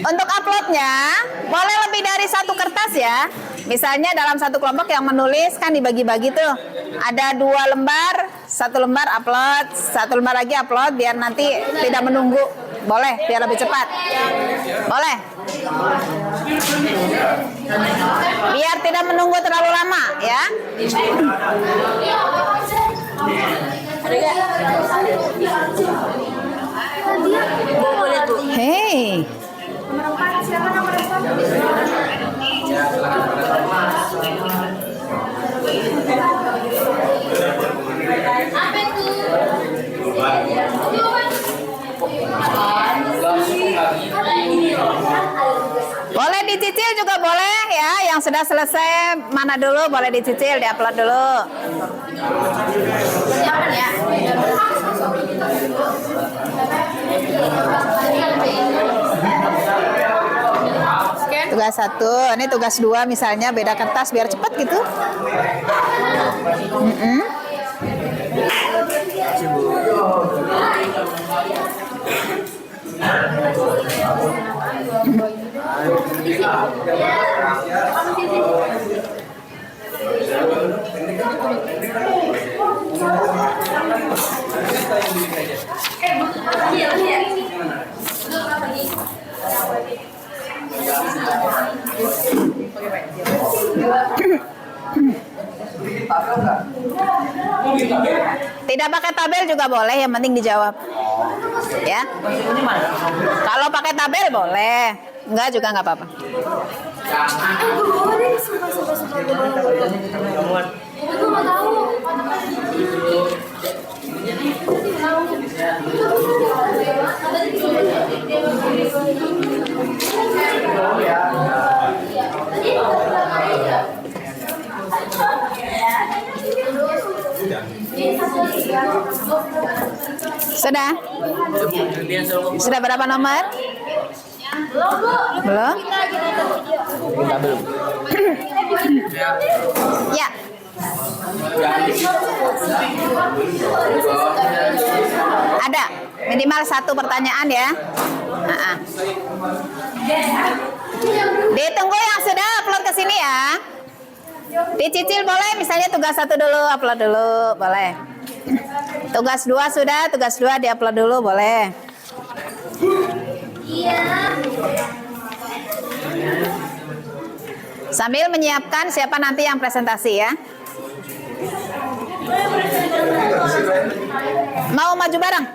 D: Untuk uploadnya boleh lebih dari satu kertas ya. Misalnya dalam satu kelompok yang menulis kan dibagi-bagi tuh. Ada 2 lembar, 1 lembar upload, 1 lembar lagi upload biar nanti tidak menunggu. Boleh, biar lebih cepat. Boleh. Biar tidak menunggu terlalu lama ya. Hei. Boleh dicicil juga boleh ya. Yang sudah selesai mana dulu boleh dicicil, diupload dulu. Ya. Tugas 1, ini tugas 2 misalnya beda kertas biar cepat gitu. Tidak pakai tabel juga boleh, yang penting dijawab. Ya. Kalau pakai tabel boleh, enggak juga nggak apa-apa. Sudah? Sudah berapa nomor? Belum? Ya. Ada minimal 1 pertanyaan ya. Ditunggu yang sudah upload ke sini ya. Dicicil boleh, misalnya tugas 1 dulu, upload dulu, boleh. Tugas 2 sudah, tugas 2 diupload dulu, boleh. Sambil menyiapkan siapa nanti yang presentasi ya. Mau maju bareng?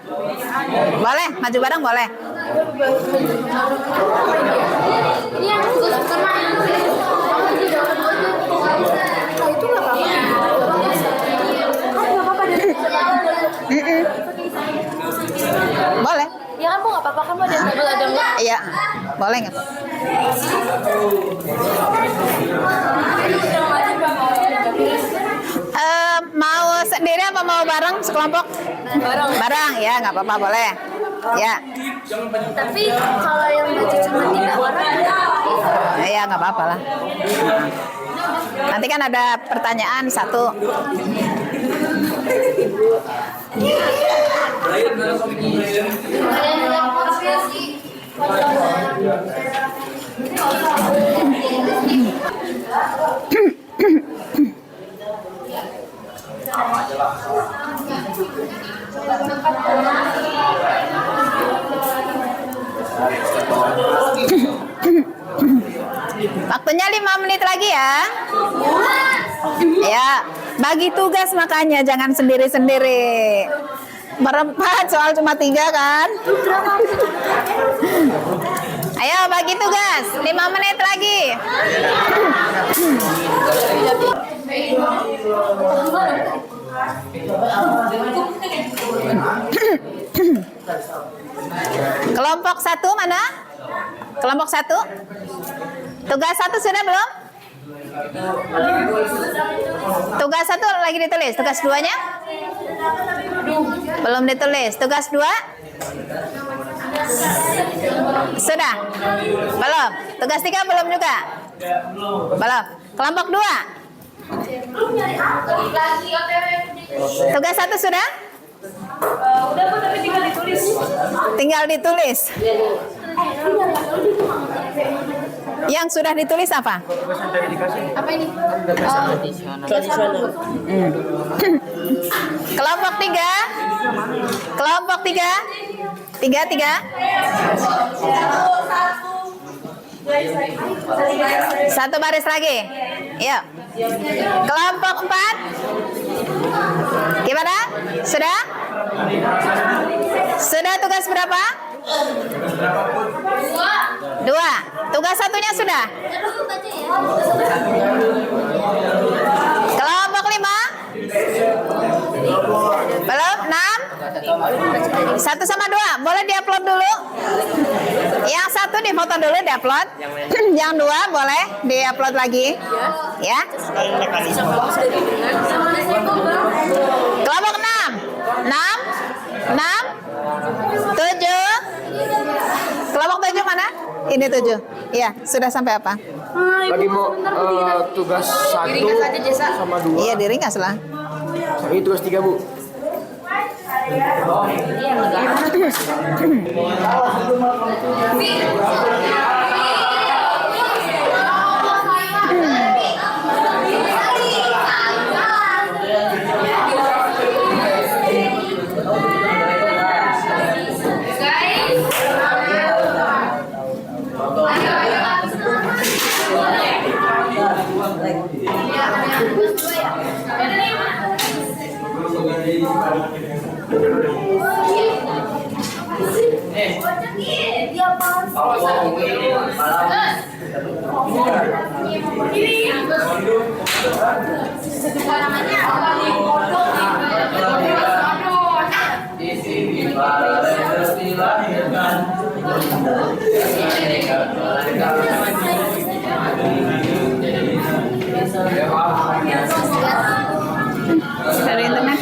D: Boleh, maju bareng boleh.
B: Ini yang tugas pertama itu nggak apa-apa.
D: Boleh.
B: Ya kan, Bu, nggak apa-apa kan, Bu, ada tabel ada nggak?
D: Iya, boleh nggak? Mau sendiri apa mau bareng sekelompok?
B: Bareng.
D: Bareng ya, nggak apa-apa boleh. Ya,
B: Tapi kalau yang baca cuma 3 orang,
D: ya nggak apa-apa lah. Nanti kan ada pertanyaan 1. Waktunya 5 menit lagi ya. Ya, bagi tugas makanya jangan sendiri-sendiri. Berempat soal cuma 3 kan. Ayo bagi tugas 5 menit lagi. Kelompok 1 mana? Kelompok 1. Tugas 1 sudah belum? Tugas 1 lagi ditulis. Tugas 2-nya? Belum ditulis. Tugas 2? Sudah? Belum. Tugas 3 belum juga? Belum. Kelompok 2? Tugas 1 sudah?
B: udah, Bu, tapi tinggal ditulis.
D: Tinggal ditulis. Yang sudah ditulis apa?
B: Apa ini?
D: Kelompok 3? Kelompok 3? 3? Satu baris lagi. Yuk. Kelompok 4? Gimana? Sudah? Sudah tugas berapa? 2. Tugas satunya sudah? Kelompok 5? Belum? 6? 1 sama 2 boleh diupload dulu. Yang 1 difoto dulu, diupload. Yang 2 boleh diupload lagi. Ya. Kelompok 6? 6? 6? 7? Kelompok 7 mana? Ini 7. Iya, sudah sampai apa?
E: Lagi mau tugas 1 sama 2.
D: Iya, diringkas lah.
E: Ini tugas 3, Bu.
D: Dari internet.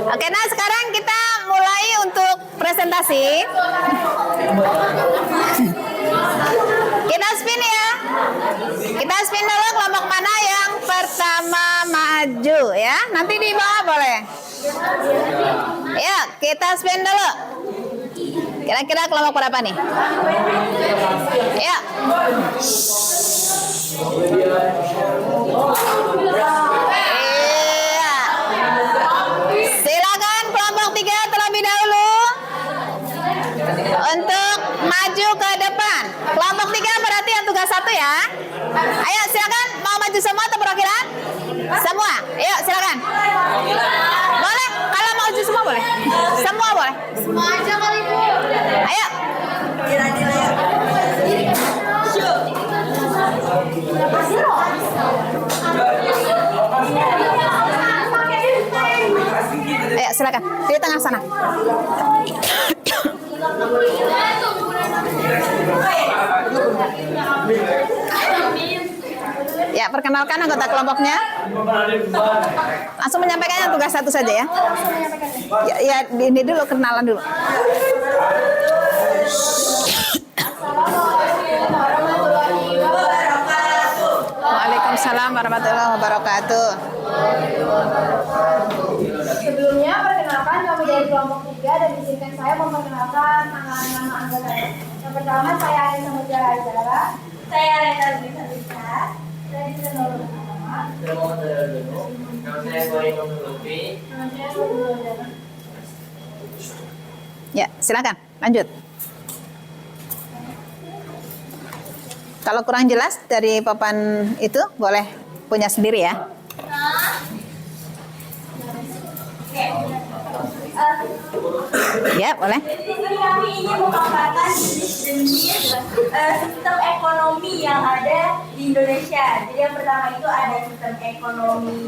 D: Oke, nah sekarang kita mulai untuk presentasi. Kita spin ya. Kita spin dulu kelompok mana yang pertama maju ya. Nanti di bawah boleh. Ya, kita spin dulu. Kira-kira kelompok berapa nih? Ya. Silakan kelompok 3 terlebih dahulu untuk maju ke depan. Kelompok 3 berarti yang tugas 1 ya. Ayo silakan, mau maju semua atau perwakilan? Semua. Ayo silakan. Boleh, kalau mau maju semua boleh. Semua boleh. Semua aja kali Bu. Ayo. Ayo silakan di tengah sana. Ya, perkenalkan anggota kelompoknya. Langsung menyampaikannya tugas 1 saja ya. Ya, ini dulu kenalan dulu. Waalaikumsalam. Waalaikumsalam warahmatullahi wabarakatuh.
B: Sebelumnya, perkenalkan kami dari kelompok 3 dan izinkan saya memperkenalkan nama anggotanya. Yang pertama, saya Anis Samudra Azara. Saya Reta Lisa. Saya bisa nomor pertama.
C: Nama saya Boy Lutfi.
B: Nama saya Lutfi.
D: Ya, silakan lanjut. Kalau kurang jelas dari papan itu boleh punya sendiri ya. Ya, boleh.
B: Di sini kami ingin memaparkan jenis-jenis sistem ekonomi yang ada di Indonesia. Jadi yang pertama itu ada sistem ekonomi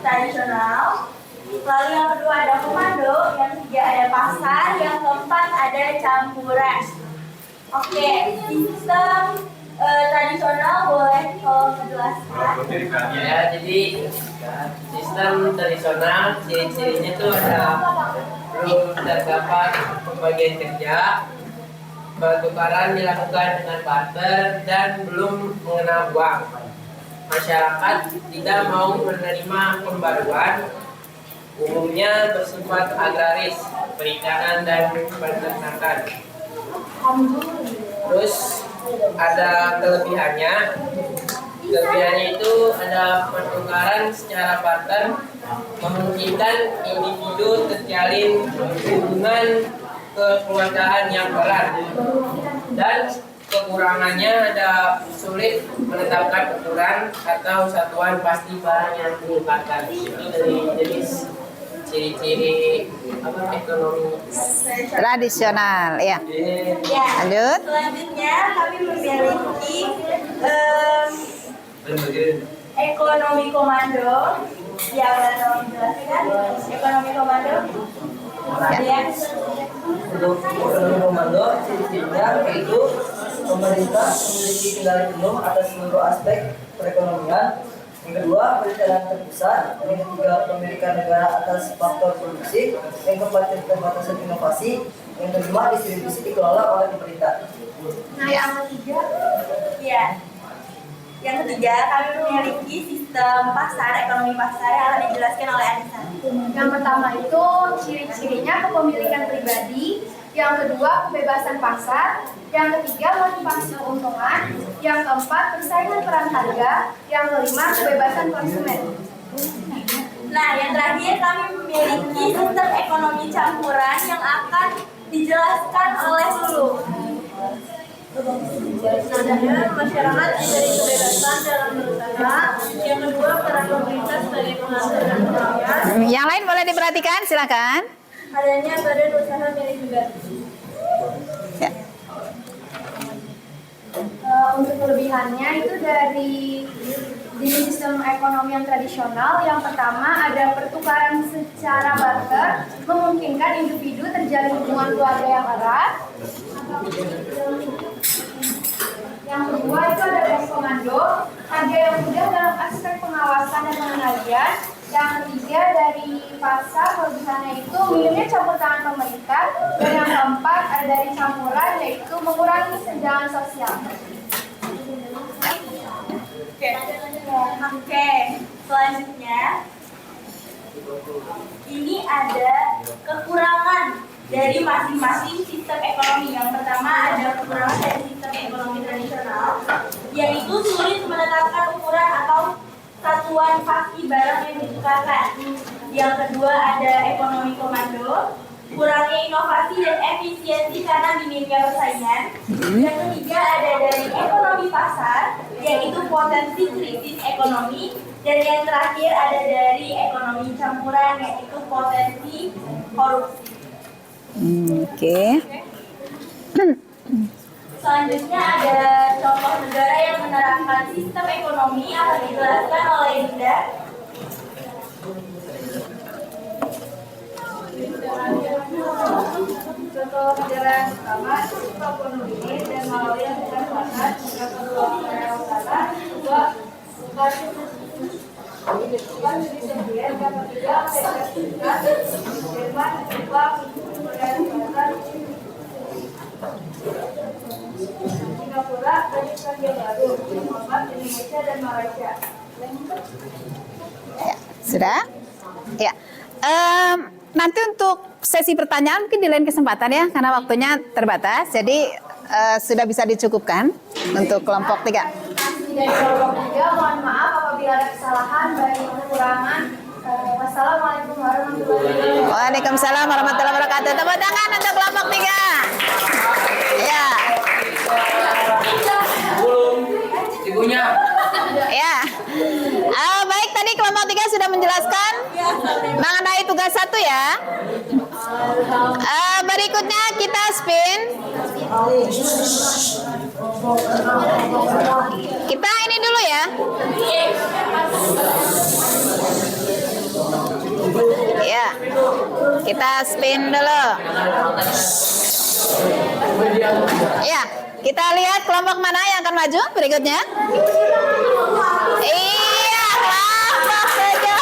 B: tradisional. Lalu yang kedua ada komando, yang ketiga ada pasar, yang keempat ada campuran. Oke, sistem tradisional boleh tolong menjelaskan.
C: Ya, jadi sistem tradisional ciri-cirinya tuh ada belum terdapat pembagian kerja, pertukaran dilakukan dengan barter dan belum mengenal uang. Masyarakat tidak mau menerima pembaruan, umumnya bersifat agraris, perikanan dan peternakan. Terus ada kelebihannya. Kelebihannya itu ada pertukaran secara barter, memungkinkan individu terjalin hubungan kekeluargaan yang erat. Dan kekurangannya ada sulit menetapkan ukuran atau satuan pasti barang yang digunakan. Itu dari jenis ciri-ciri ekonomi
D: Tradisional, ya.
B: Ya.
D: Lanjut.
B: Selanjutnya kami memiliki ekonomi komando. Ya, tolong jelaskan ekonomi komando. Ya.
C: Untuk ekonomi komando, ciri-cirinya yaitu pemerintah memiliki kendali penuh atas seluruh aspek perekonomian. Yang kedua, perencanaan terpusat. Yang ketiga, pemilikan negara atas faktor produksi. Yang keempat, keterbatasan inovasi. Yang kelima, distribusi dikelola oleh pemerintah.
B: Nah, yang ketiga, ya. Yang ketiga, kami memiliki sistem pasar, ekonomi pasar yang akan dijelaskan oleh Anissa.
F: Yang pertama itu ciri-cirinya kepemilikan pribadi, yang kedua kebebasan pasar, yang ketiga motivasi keuntungan, yang keempat persaingan peran harga, yang kelima kebebasan konsumen.
B: Nah, yang terakhir kami memiliki sistem ekonomi campuran yang akan dijelaskan oleh Lulu.
F: Pertama, masyarakat diberi kebebasan dalam berusaha, yang kedua peran pemerintah sebagai pengatur dan pengawas,
D: Yang lain boleh diperhatikan, silakan.
F: adanya badan usaha milik negara.
D: Ya.
F: Untuk kelebihannya itu di sistem ekonomi yang tradisional, yang pertama ada pertukaran secara barter, memungkinkan individu terjalin hubungan keluarga yang erat. Yang kedua itu ada komando, harga yang mudah dalam aspek pengawasan dan pengendalian. Yang ketiga dari pasar, kelebihannya itu minimnya campur tangan pemerintah. Dan yang keempat ada dari campuran, yaitu mengurangi kesenjangan sosial.
B: Oke. Selanjutnya, ini ada kekurangan dari masing-masing sistem ekonomi. Yang pertama ada kekurangan dari sistem ekonomi tradisional, yaitu sulit menetapkan ukuran atau satuan pasti barang yang ditukarkan. Yang kedua ada ekonomi komando, kurangnya inovasi dan efisiensi karena minimnya persaingan. Yang ketiga ada dari ekonomi pasar, yaitu potensi krisis ekonomi. Dan yang terakhir ada dari ekonomi campuran, yaitu potensi korupsi.
D: Oke.
B: Selanjutnya ada contoh negara yang menerapkan sistem ekonomi yang akan dijelaskan oleh Dinda.
F: Contoh negara yang pertama itu Papua Nugini dan Malawi yang Selatan, yang kedua Korea Utara, kedua Uni Soviet, yang ketiga Amerika Serikat, Jerman, Jepang, Korea Selatan, Singapura, dan Selandia Baru, yang keempat Indonesia dan Malaysia.
D: Ya, sudah? Ya. Nanti untuk sesi pertanyaan mungkin di lain kesempatan ya, karena waktunya terbatas. Jadi sudah bisa dicukupkan untuk kelompok 3.
F: Dari kelompok 3, mohon maaf apabila ada kesalahan, baik kekurangan. Wassalamualaikum warahmatullahi wabarakatuh.
D: Waalaikumsalam warahmatullahi wabarakatuh. Tepuk tangan untuk kelompok 3. Ya.
E: Ibunya.
D: Ya. Baik, tadi kelompok 3 sudah menjelaskan mengenai tugas 1 ya. Berikutnya kita spin. Kita ini dulu ya. Ya. Kita spin dulu. Ya, kita lihat kelompok mana yang akan maju berikutnya. Iya, kelompok 7.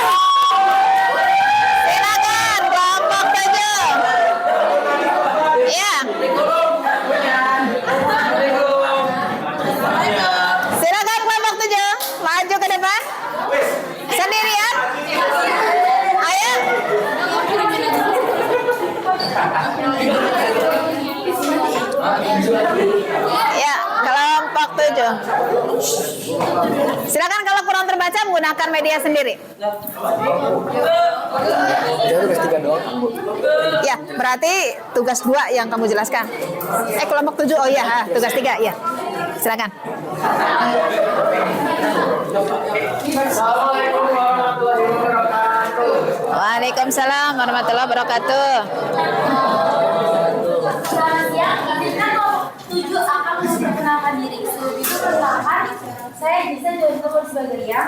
D: Silakan kelompok 7. Iya. Silakan kelompok 7 maju ke depan. Sendirian. Ayo. Ya, kelompok 7. Silakan kalau kurang terbaca menggunakan media sendiri.
E: Tugas 3 doang.
D: Ya, berarti tugas 2 yang kamu jelaskan. Kelompok 7, oh iya, tugas 3, ya. Silakan.
E: Assalamualaikum warahmatullahi wabarakatuh.
D: Waalaikumsalam warahmatullahi wabarakatuh.
F: Selamat siang, kami kelompok 7 akan memperkenalkan diri. Sebelum itu perkenalkan, saya bisa Jonto Sebagian.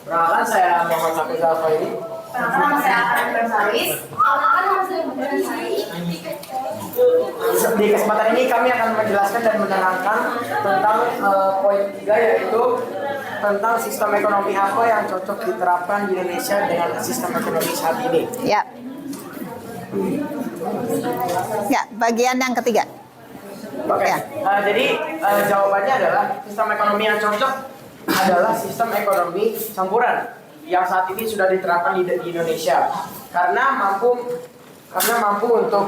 E: Perkenalkan saya Muhammad Safir Alfairi.
F: Perkenalkan nama saya Akan Bersalis. Perkenalkan nama saya Bersalis.
E: Di kesempatan ini kami akan menjelaskan dan menerangkan tentang poin 3, yaitu tentang sistem ekonomi apa yang cocok diterapkan di Indonesia dengan sistem ekonomi saat ini.
D: Ya. Ya, bagian yang ketiga.
E: Oke.
D: Ya.
E: Jadi jawabannya adalah sistem ekonomi yang cocok adalah sistem ekonomi campuran yang saat ini sudah diterapkan di Indonesia karena mampu untuk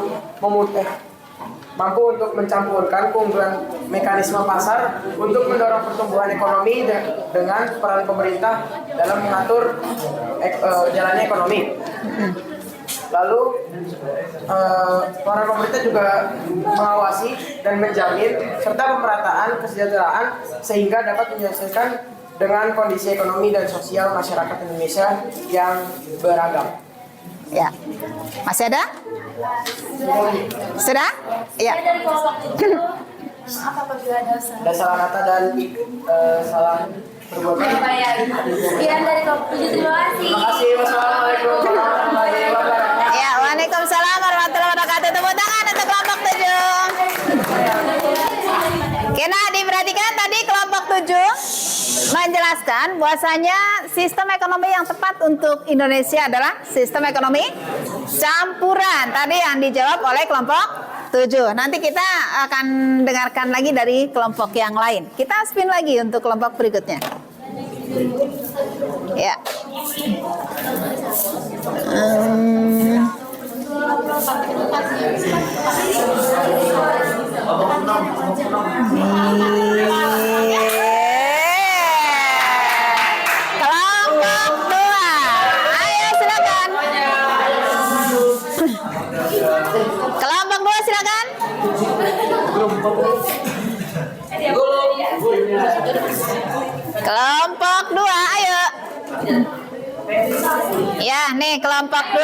E: mencampurkan keunggulan mekanisme pasar untuk mendorong pertumbuhan ekonomi dengan peran pemerintah dalam mengatur jalannya ekonomi. Lalu peran pemerintah juga mengawasi dan menjamin serta pemerataan kesejahteraan sehingga dapat menyelesaikan dengan kondisi ekonomi dan sosial masyarakat Indonesia yang beragam.
D: Ya. Masih ada? Sudah? Ya.
F: Saya dari kelompok 7. Maaf apabila ada
E: Ada salah kata dan salah perbuatan.
F: Sekian dari kelompok 7, terima kasih.
E: Terima kasih. Wassalamualaikum warahmatullahi wabarakatuh.
D: Ya, waalaikumsalam warahmatullahi wabarakatuh. Tepuk tangan untuk kelompok 7. Oke, nah diperhatikan tadi kelompok 7 menjelaskan bahwasanya sistem ekonomi yang tepat untuk Indonesia adalah sistem ekonomi campuran. Tadi yang dijawab oleh kelompok 7. Nanti kita akan dengarkan lagi dari kelompok yang lain. Kita spin lagi untuk kelompok berikutnya. Ya. Kelompok 2. Ayo silakan. Kelompok 2 silakan. Kelompok 2 ayo. Ya, nih kelompok 2.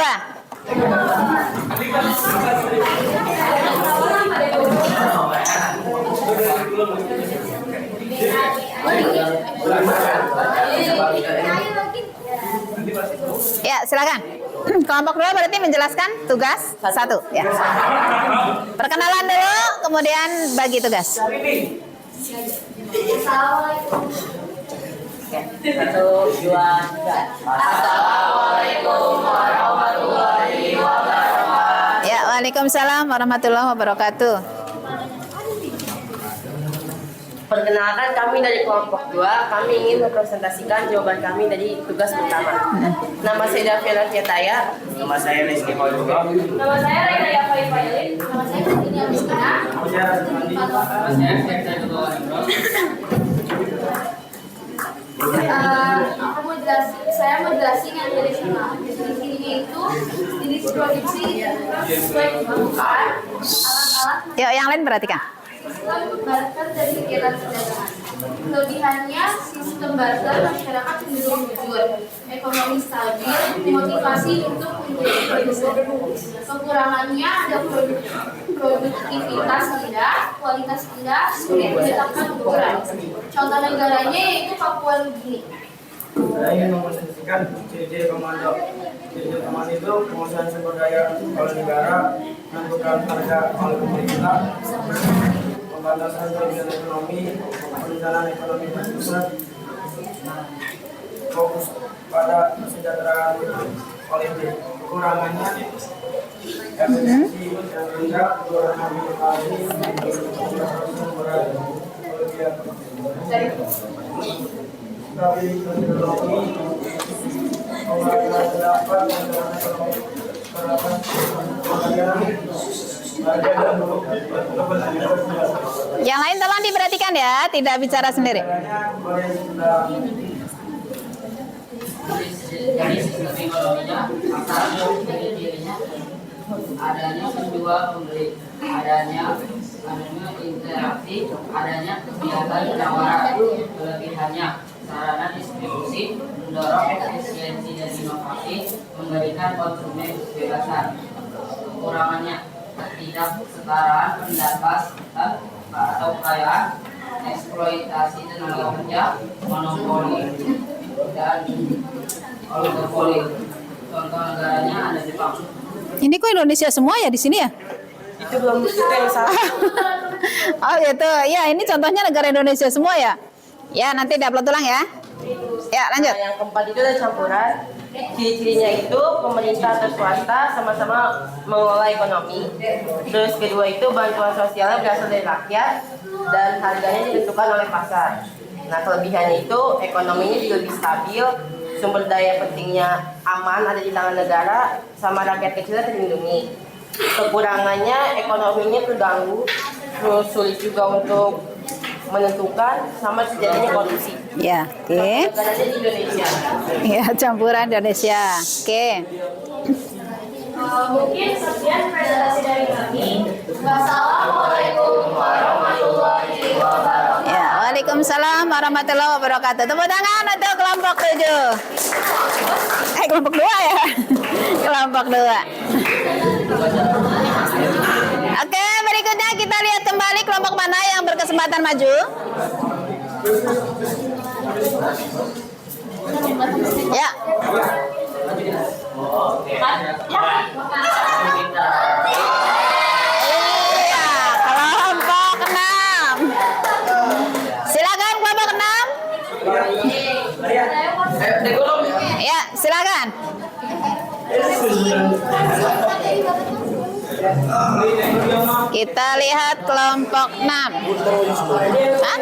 D: Ya, silakan. Kelompok 2 berarti menjelaskan tugas 1 ya. Perkenalan dulu, kemudian bagi tugas.
F: Assalamualaikum.
C: Assalamualaikum warahmatullahi wabarakatuh.
D: Ya, waalaikumsalam warahmatullahi wabarakatuh.
G: Perkenalkan, kami dari kelompok 2. Kami ingin mempresentasikan jawaban kami dari tugas pertama. Nama saya Davia Fiataya.
E: Nama saya Rizky Mauludha.
B: Nama saya Raya Failin.
A: Nama saya Christina Mistina. Saya mau jelasin yang dari sana. Definisinya itu jenis produksi sesuai kebutuhan, alat-alat
D: Yuk, yang lain perhatikan.
A: sistem barter dan kegiatan perdagangan. Kelebihannya, sistem barter masyarakat cenderung jujur, ekonomi stabil, motivasi untuk menjadi produsen. Kekurangannya ada produktivitas rendah, kualitas rendah, sulit menetapkan ukuran. Contoh negaranya yaitu Papua Nugini.
E: Saya ingin mempresentasikan ciri-ciri komando. Ciri-ciri komando itu pengusahaan sumber daya oleh negara, menentukan harga oleh pemerintah, pembatasan kegiatan ekonomi, perencanaan ekonomi pusat, fokus pada kesejahteraan politik. Kekurangannya efisiensi yang rendah, kekurangan birokrasi, berat, stabilitas ekonomi, pembangunan pendapat, pengembangan ekonomi,
D: Yang lain tolong diperhatikan ya, tidak bicara sendiri.
C: Dari sistem ekonominya, pasar ciri-cirinya adanya penjual pembeli, adanya interaksi, adanya kegiatan penawaran, kelebihannya sarana distribusi, mendorong efisiensi dan inovasi, memberikan konsumen kebebasan. Kekurangannya tidak setaraan pendapatan atau kekayaan, eksploitasi tenaga kerja, monopoli dan oligopoli. Contoh negaranya ada Jepang.
D: Ini kok Indonesia semua ya di sini ya?
G: Itu belum itu yang salah.
D: Oh gitu. Ya, ini contohnya negara Indonesia semua ya. Ya, nanti diupload ulang ya. Ya, lanjut.
G: Nah, yang keempat itu ada campuran. Ciri-cirinya itu pemerintah atau swasta sama-sama mengelola ekonomi. Terus kedua itu bantuan sosialnya berasal dari rakyat dan harganya ditentukan oleh pasar. Nah, kelebihannya itu ekonominya juga lebih stabil, sumber daya pentingnya aman ada di tangan negara, sama rakyat kecilnya terlindungi. Kekurangannya ekonominya terganggu, terus sulit juga untuk menentukan, sama terjadinya korupsi.
D: Ya, oke.
G: Negaranya di Indonesia.
D: Ya, campuran Indonesia. Oke.
B: Mungkin sekian presentasi dari kami.
A: Wassalamualaikum warahmatullahi wabarakatuh.
D: Ya, Waalaikumsalam warahmatullahi wabarakatuh. Tepuk tangan untuk kelompok 7. Kelompok 2 ya. Kelompok 2. Oke, berikutnya kita lihat kembali kelompok mana yang berkesempatan maju. Ya. Iya, kelompok 6. Silakan kelompok 6. Ya, silakan. Kita lihat kelompok 6. Hah?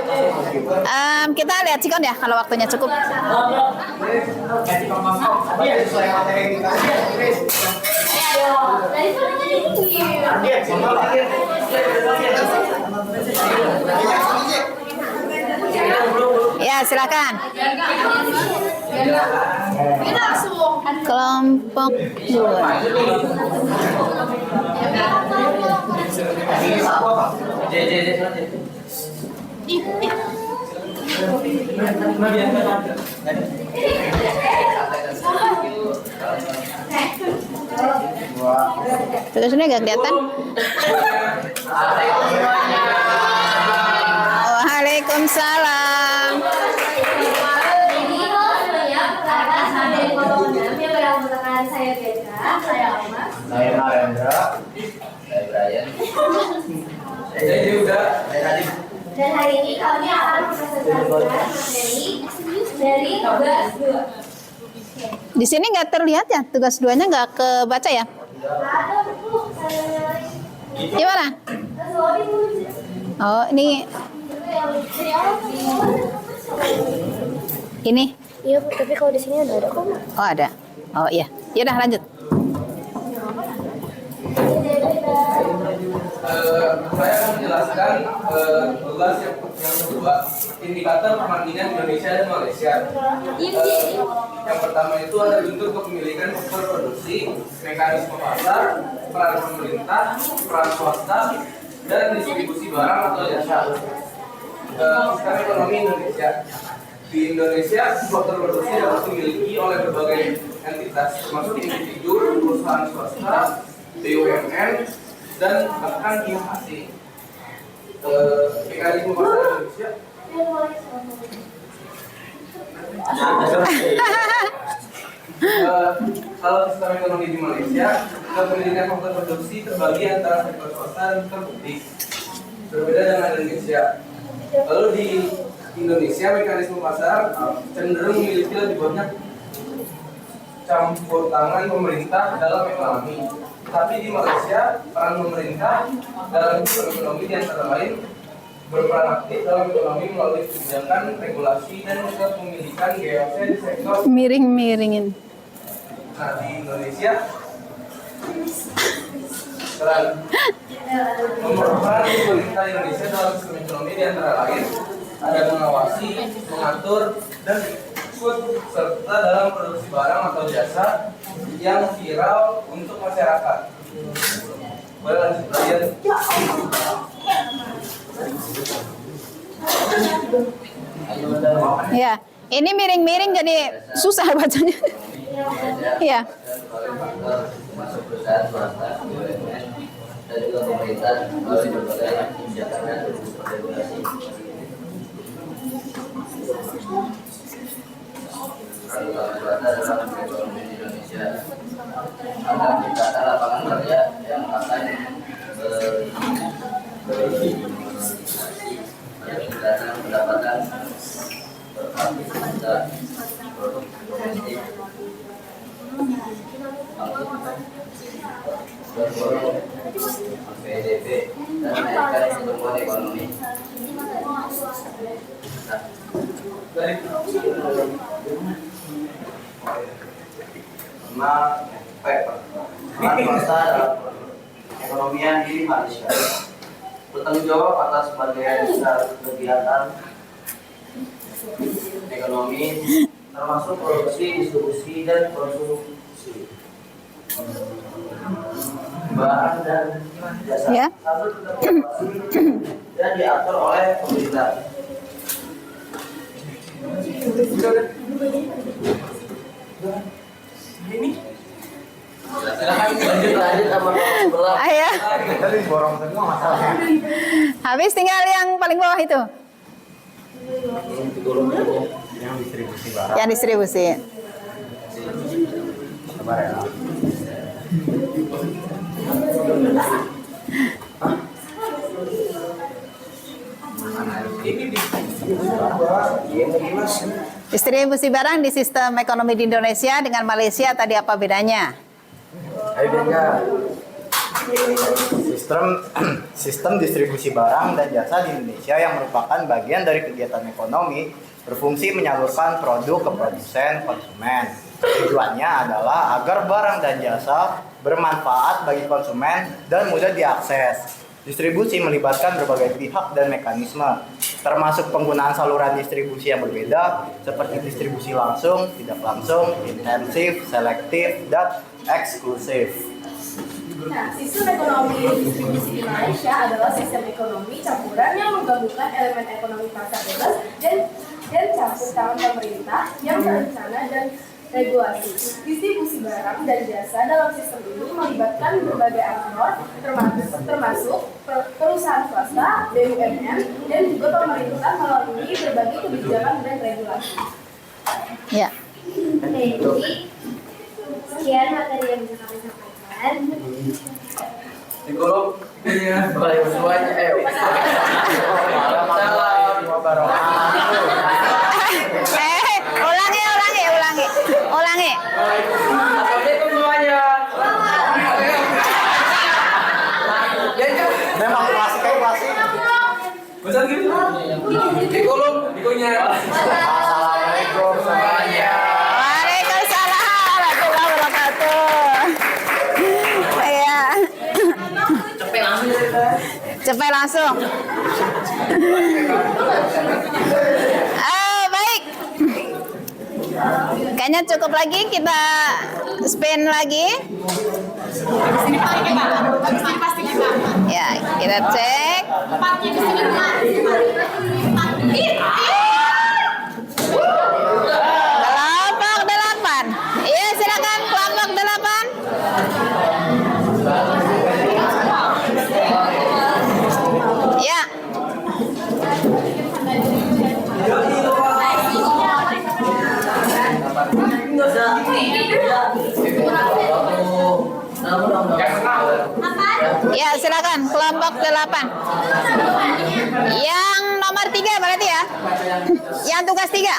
D: Kita lihat sikon ya kalau waktunya cukup. Ya, silakan. Kelompok 2. Tulisannya nggak kelihatan. Waalaikumsalam.
B: Saya Petra, saya Alma.
E: Saya Narendra. Saya Brian. Saya juga.
B: Dan hari ini kami akan mempresentasikan materi dari tugas 2.
D: Di sini nggak terlihat ya, tugas 2-nya nggak kebaca ya?
B: Ada buku,
D: Gimana? Oh, ini
B: Dari awal kan
D: Ini?
B: iya Bu, tapi kalau di sini ada kok.
D: Oh ada. Oh iya. Ya udah lanjut.
H: Saya akan menjelaskan tugas yang kedua, indikator perbandingan Indonesia dan Malaysia. Yang pertama itu ada bentuk kepemilikan faktor produksi, mekanisme pasar, peran pemerintah, peran swasta, dan distribusi barang atau jasa. Sistem ekonomi Indonesia. Di Indonesia, faktor produksi dapat dimiliki oleh berbagai entitas, termasuk individu, perusahaan swasta, BUMN, dan bahkan pihak asing. Mekanisme pasar Indonesia. Kalau sistem ekonomi di Malaysia, kepemilikan faktor produksi terbagi antara sektor swasta dan sektor publik. Berbeda dengan Indonesia. Lalu di Indonesia, mekanisme pasar cenderung memiliki lebih banyak campur tangan pemerintah dalam ekonomi. Tapi di Malaysia, peran pemerintah dalam sistem ekonomi antara lain berperan aktif dalam ekonomi melalui kebijakan, regulasi, dan kepemilikan GOC di sektor.
D: Miring-miringin.
H: Nah, di Indonesia, peran pemerintah Indonesia dalam sistem ekonomi antara lain ada mengawasi, mengatur, dan ikut serta dalam produksi barang atau jasa yang viral untuk masyarakat. Boleh lanjut kalian?
D: Ya, ini miring-miring jadi susah bacanya. Iya.
C: Masuk perusahaan swasta, BUMN, dan juga pemerintah melalui berbagai kebijakan dan regulasi. Perusahaan swasta dalam ekonomi Indonesia akan menciptakan lapangan kerja yang akan meningkatkan pendapatan per kapita, produk domestik, mendorong PDB dan menaikkan pertumbuhan ekonomi.
I: Swasta dalam ekonomian di Malaysia bertanggung jawab atas sebagian besar kegiatan ekonomi termasuk produksi, distribusi, dan konsumsi barang dan jasa.
D: Ya.
I: Satu tetap beroperasi dan diatur oleh pemerintah.
C: Lanjut sama sebelah.
D: Ayo.
E: Tadi borong semua masalahnya.
D: Habis tinggal yang paling bawah itu.
E: Yang distribusi barang.
D: Yang distribusi.
E: Sabar ya.
D: Distribusi barang di sistem ekonomi di Indonesia dengan Malaysia tadi apa bedanya?
J: Sistem distribusi barang dan jasa di Indonesia yang merupakan bagian dari kegiatan ekonomi berfungsi menyalurkan produk ke produsen konsumen. Tujuannya adalah agar barang dan jasa bermanfaat bagi konsumen dan mudah diakses. Distribusi melibatkan berbagai pihak dan mekanisme, termasuk penggunaan saluran distribusi yang berbeda, seperti distribusi langsung, tidak langsung, intensif, selektif, dan eksklusif.
F: Nah, sistem ekonomi distribusi di Malaysia adalah sistem ekonomi campuran yang menggabungkan elemen ekonomi pasar bebas dan campur tangan pemerintah yang berencana dan regulasi. Distribusi barang dan jasa dalam sistem ini melibatkan berbagai aktor, termasuk perusahaan swasta, BUMN, dan juga pemerintah melalui berbagai kebijakan dan regulasi.
D: Ya.
B: Jadi, sekian materi yang bisa kami sampaikan.
H: Di kolom ya,
C: Boleh semuanya.
D: Ulangi.
H: Assalamualaikum semuanya.
J: Memang klasik kayak klasik.
H: Bosan gitu? Dikulung, dikunyah.
J: Assalamualaikum semuanya.
D: Waalaikumsalam warahmatullahi wabarakatuh. Iya. Cepet langsung. Baik. Kayaknya cukup lagi, kita spin lagi. Ya, kita cek. Kelompok 8. Iya, silakan kelompok 8. Ya. Ya, silakan kelompok 8. Yang nomor 3 berarti ya? Yang tugas 3.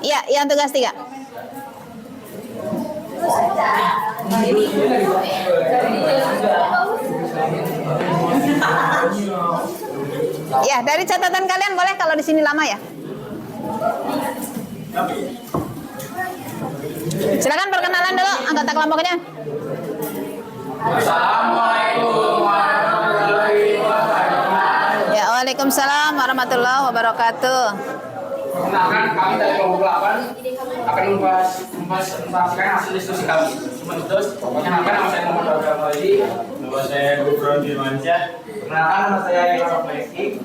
D: Ya, yang tugas 3. Ya, dari catatan kalian boleh kalau di sini lama ya. Silakan perkenalan dulu anggota kelompoknya.
H: Assalamualaikum warahmatullahi wabarakatuh.
D: Ya, waalaikumsalam warahmatullahi wabarakatuh.
H: Perkenalkan, kami dari kelompok 8 akan membahaskan hasil diskusi kami. Terus, perkenalkan nama saya Muhammad Abdul Fadli. Nama saya Gufron Firmansyah. Perkenalkan nama saya Yusuf Meski.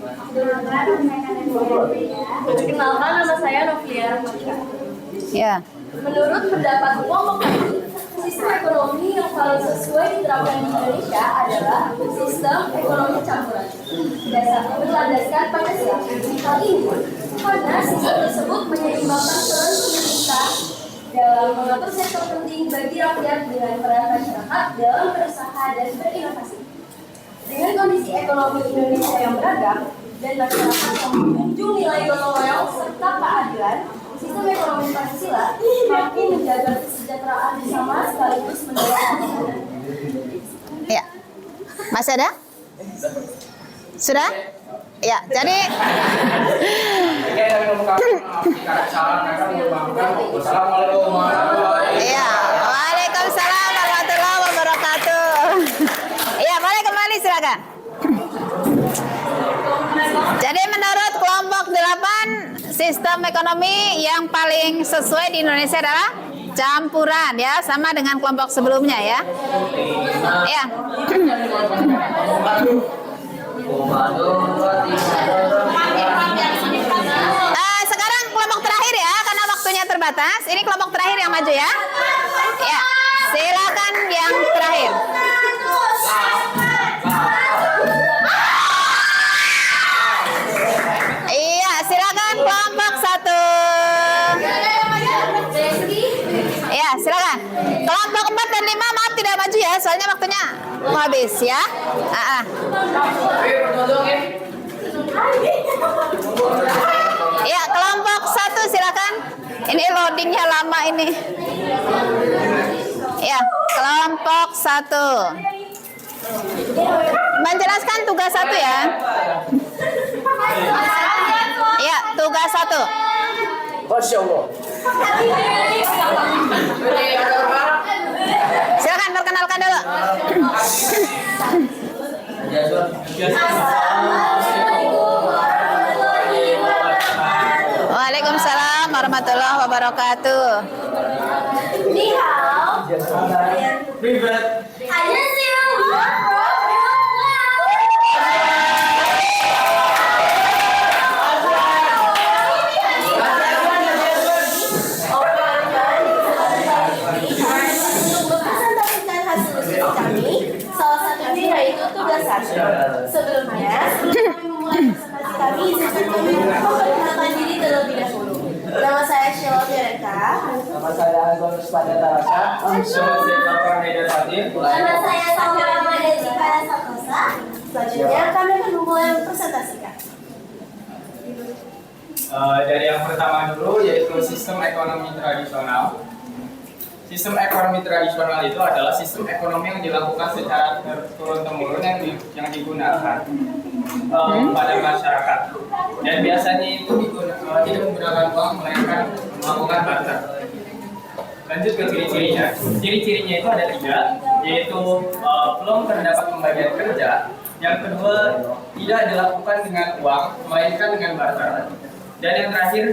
B: Perkenalkan, nama saya Novia Rahmansya.
D: Ya.
B: Menurut pendapat kelompok kami, sistem ekonomi yang paling sesuai diterapkan di Indonesia adalah sistem ekonomi campuran. Berlandaskan Pancasila. Hal ini karena sistem tersebut menyeimbangkan peran pemerintah dalam mengatur sektor penting bagi rakyat dengan peran masyarakat dalam berusaha dan berinovasi. Dengan kondisi ekonomi Indonesia yang beragam dan masyarakat yang menjunjung nilai gotong royong serta keadilan, sistem ekonomi Pancasila mampu menjaga kesejahteraan bersama sekaligus mendorong pembangunan.
D: Ya. Masih ada? Sudah? Ya, jadi
H: Assalamualaikum warahmatullahi wabarakatuh.
D: ya, waalaikumsalam warahmatullahi wabarakatuh. Ya, boleh kembali silakan. Jadi menurut kelompok 8, sistem ekonomi yang paling sesuai di Indonesia adalah campuran ya, sama dengan kelompok sebelumnya ya. Ya. Sekarang kelompok terakhir ya, karena waktunya terbatas. Ini kelompok terakhir yang maju ya. Ya, silakan yang terakhir. Iya, silakan kelompok 1. Ya, silakan. Kelompok 4 dan 5 maaf tidak maju ya, soalnya waktunya mau habis ya. Ya, kelompok 1 silakan. Ini loadingnya lama ini. Ya, kelompok 1. Menjelaskan tugas 1 ya. Ya, tugas 1.
E: Masya Allah.
D: Silakan perkenalkan dulu. Waalaikumsalam warahmatullahi wabarakatuh.
B: Ni hao. Sebelumnya, kami memperkenalkan diri terlebih dahulu. Nama saya Sheila Bianca.
E: Nama saya Agus Padataraja.
B: Nama saya Samira Madezika Sakosa. Selanjutnya kami akan memulai mempresentasikan.
H: Dari yang pertama dulu yaitu sistem ekonomi tradisional. Sistem ekonomi tradisional itu adalah sistem ekonomi yang dilakukan secara turun-temurun yang digunakan
K: pada masyarakat. Dan biasanya itu tidak menggunakan uang, melainkan melakukan barter. Lanjut ke ciri-cirinya. Ciri-cirinya itu ada 3, yaitu belum terdapat pembagian kerja. Yang kedua, tidak dilakukan dengan uang, melainkan dengan barter. Dan yang terakhir,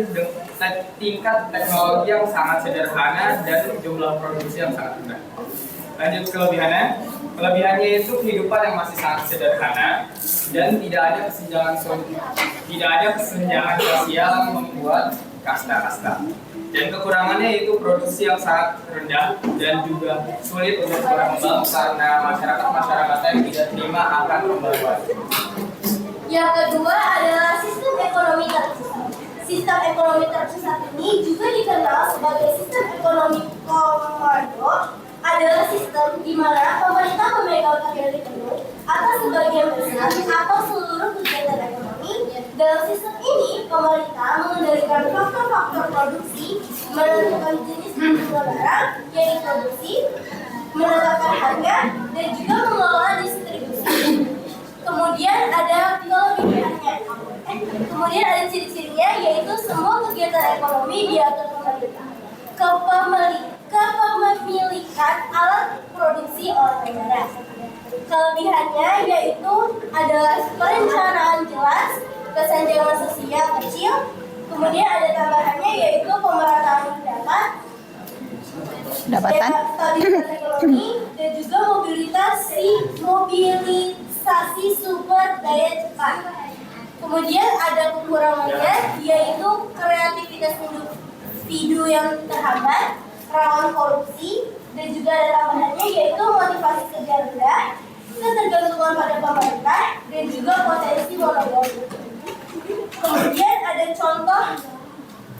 K: tingkat teknologi yang sangat sederhana dan jumlah produksi yang sangat rendah. Lanjut kelebihannya. Kelebihannya itu kehidupan yang masih sangat sederhana dan tidak ada kesenjangan sosial yang membuat kasta-kasta. Dan kekurangannya itu produksi yang sangat rendah dan juga sulit untuk berkembang karena masyarakat yang tidak terima akan pembaruan.
B: Yang kedua adalah sistem ekonomi terpusat. Sistem ekonomi terpusat ini juga dikenal sebagai sistem ekonomi komando, adalah sistem di mana pemerintah memegang kendali penuh atas sebagian besar atau seluruh kegiatan ekonomi. Dalam sistem ini, pemerintah mengendalikan faktor-faktor produksi, menentukan jenis barang yang diproduksi, menetapkan harga, dan juga mengelola distribusi. Kemudian ada kelebihannya. Kemudian ada ciri-cirinya, yaitu semua kegiatan ekonomi diatur pemerintah. Kepemilikan alat produksi oleh negara. Kelebihannya yaitu adalah perencanaan jelas, kesenjangan sosial kecil. Kemudian ada tambahannya yaitu pemerataan pendapatan, stabilitas ekonomi, dan juga mobilisasi sumber daya cepat. Kemudian ada kekurangannya yaitu kreativitas individu yang terhambat, rawan korupsi, dan juga ada tambahannya yaitu motivasi kerja rendah, ketergantungan pada pemerintah, dan juga potensi monopoli. Kemudian ada contoh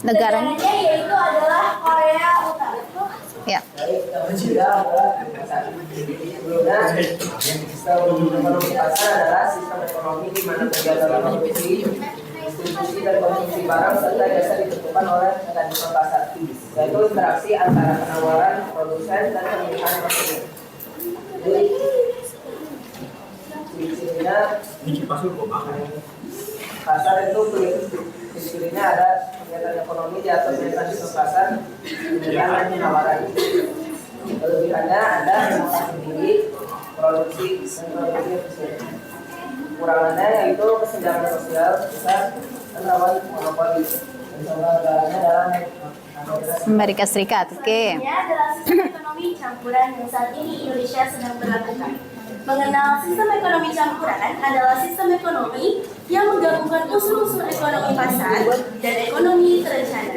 B: negaranya yaitu adalah Korea Utara.
D: Ya.
E: Sebelumnya, sistem ekonomi pasar adalah sistem ekonomi di mana kegiatan produksi, distribusi dan konsumsi barang serta jasa ditentukan oleh mekanisme pasar, yaitu interaksi antara penawaran, produsen, dan pemilihan konsumen. Jadi, ciri-cirinya pasar itu ciri-cirinya ada kegiatan ekonomi diatur mekanisme pasar dengan penawaran. Kelebihannya ada inflasi tinggi, produksi dan produksi efisien. Kekurangannya yaitu kesenjangan sosial besar dan rawan monopoli. Dan contoh negaranya adalah
D: Amerika Serikat. Oke.
B: Ini adalah sistem ekonomi campuran yang saat ini Indonesia sedang berlakukan. Mengenal sistem ekonomi campuran adalah sistem ekonomi yang menggabungkan unsur-unsur ekonomi pasar dan ekonomi terencana.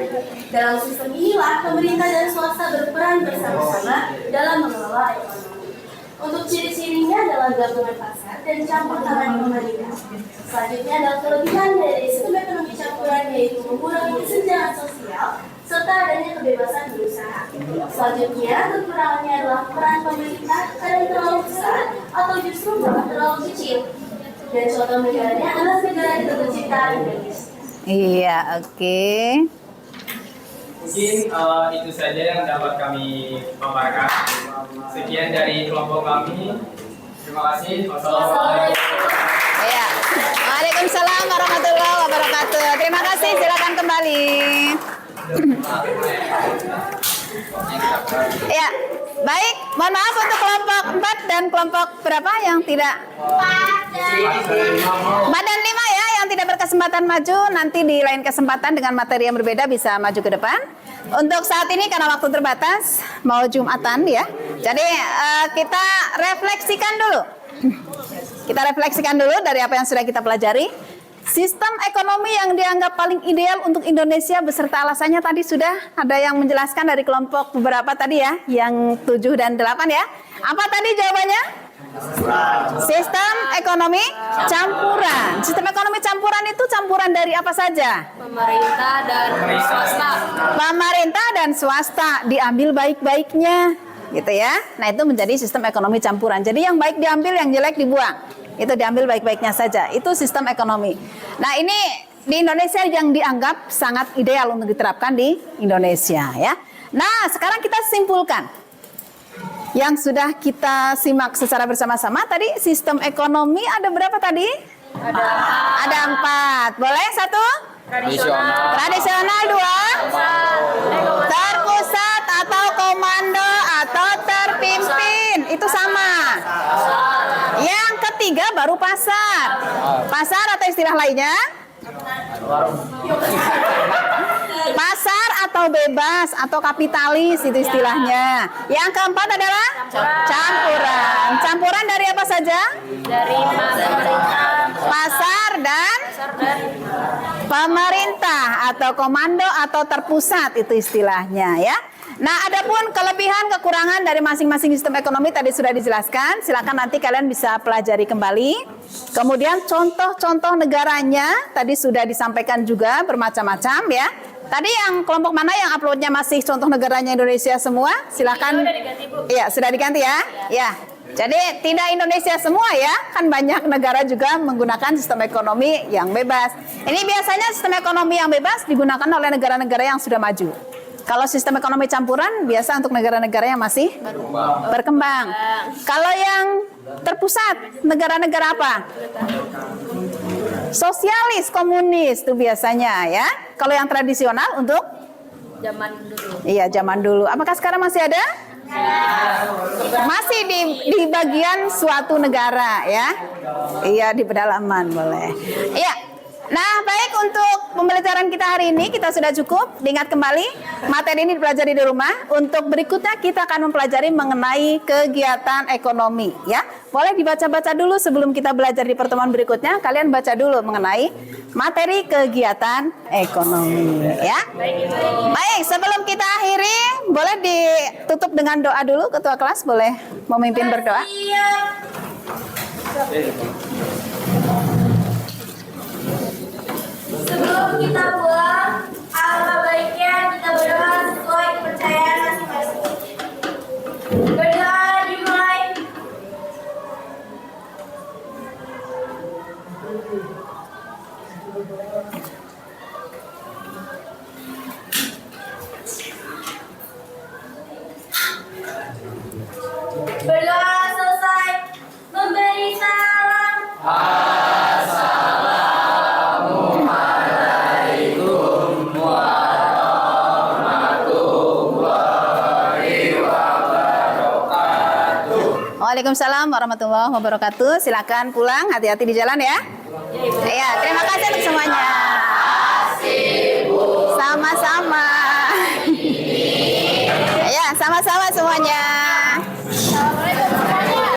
B: Dalam sistem inilah pemerintah dan swasta berperan bersama-sama dalam mengelola ekonomi. Untuk ciri-cirinya adalah gabungan pasar dan campur tangan pemerintah. Selanjutnya adalah kelebihan dari sistem ekonomi campuran yaitu mengurangi kesenjangan sosial serta adanya kebebasan berusaha. Selanjutnya, kekurangannya adalah peran pemerintah kadang terlalu besar atau justru malah terlalu kecil. Dan contoh negaranya adalah negara yang tercipta Indonesia.
D: Iya, oke.
K: Mungkin itu saja yang dapat kami paparkan. Sekian dari kelompok kami. Terima kasih. Wassalamualaikum.
D: Ya. Waalaikumsalam warahmatullahi wabarakatuh. Terima kasih. Silakan kembali. Ya, baik. Mohon maaf untuk kelompok 4 dan kelompok berapa yang tidak? 4 dan 5 ya, yang tidak berkesempatan maju. Nanti di lain kesempatan dengan materi yang berbeda bisa maju ke depan. Untuk saat ini karena waktu terbatas, mau Jumatan ya. Jadi kita refleksikan dulu. Kita refleksikan dulu dari apa yang sudah kita pelajari. Sistem ekonomi yang dianggap paling ideal untuk Indonesia beserta alasannya tadi sudah ada yang menjelaskan dari kelompok beberapa tadi ya, yang 7 dan 8 ya. Apa tadi jawabannya? Sistem ekonomi campuran. Sistem ekonomi campuran itu campuran dari apa saja?
F: Pemerintah dan swasta.
D: Pemerintah dan swasta diambil baik-baiknya, gitu ya. Nah itu menjadi sistem ekonomi campuran. Jadi yang baik diambil, yang jelek dibuang. Itu diambil baik-baiknya saja. Itu sistem ekonomi. Nah ini di Indonesia yang dianggap sangat ideal untuk diterapkan di Indonesia ya. Nah sekarang kita simpulkan yang sudah kita simak secara bersama-sama. Tadi sistem ekonomi ada berapa tadi? Ada 4. Boleh 1? Tradisional 2. Terpusat atau komando atau terpimpin. Itu sama. Yang ketiga baru pasar. Pasar atau istilah lainnya? Pasar atau bebas atau kapitalis itu istilahnya. Yang keempat adalah campuran. Campuran dari apa saja?
B: Dari
D: Pasar dan pemerintah atau komando atau terpusat itu istilahnya ya. Nah, adapun kelebihan kekurangan dari masing-masing sistem ekonomi tadi sudah dijelaskan. Silakan nanti kalian bisa pelajari kembali. Kemudian contoh-contoh negaranya tadi sudah disampaikan juga bermacam-macam ya. Tadi yang kelompok mana yang uploadnya masih contoh negaranya Indonesia semua? Silakan. Iya, sudah diganti ya. Ya. Jadi tidak Indonesia semua ya, kan banyak negara juga menggunakan sistem ekonomi yang bebas. Ini biasanya sistem ekonomi yang bebas digunakan oleh negara-negara yang sudah maju. Kalau sistem ekonomi campuran biasa untuk negara-negara yang masih berkembang. Kalau yang terpusat, negara-negara apa? Sosialis, komunis itu biasanya ya. Kalau yang tradisional untuk
B: zaman dulu.
D: Iya, zaman dulu. Apakah sekarang masih ada? Masih di bagian suatu negara ya. Iya, di pedalaman boleh. Iya. Nah, baik, untuk pembelajaran kita hari ini kita sudah cukup. Diingat kembali, materi ini dipelajari di rumah. Untuk berikutnya kita akan mempelajari mengenai kegiatan ekonomi ya. Boleh dibaca-baca dulu sebelum kita belajar di pertemuan berikutnya. Kalian baca dulu mengenai materi kegiatan ekonomi ya. Baik, sebelum kita akhiri, boleh ditutup dengan doa dulu. Ketua kelas boleh memimpin berdoa.
B: Sebelum kita pulang, alangkah baiknya kita berdoa sesuai kepercayaan masing-masing. Berdoa dimulai. Berdoa selesai. Memberi salam.
D: Waalaikumsalam warahmatullahi wabarakatuh. Silakan pulang, hati-hati di jalan ya. Iya, terima kasih untuk semuanya. Sama-sama. Ya, sama-sama semuanya.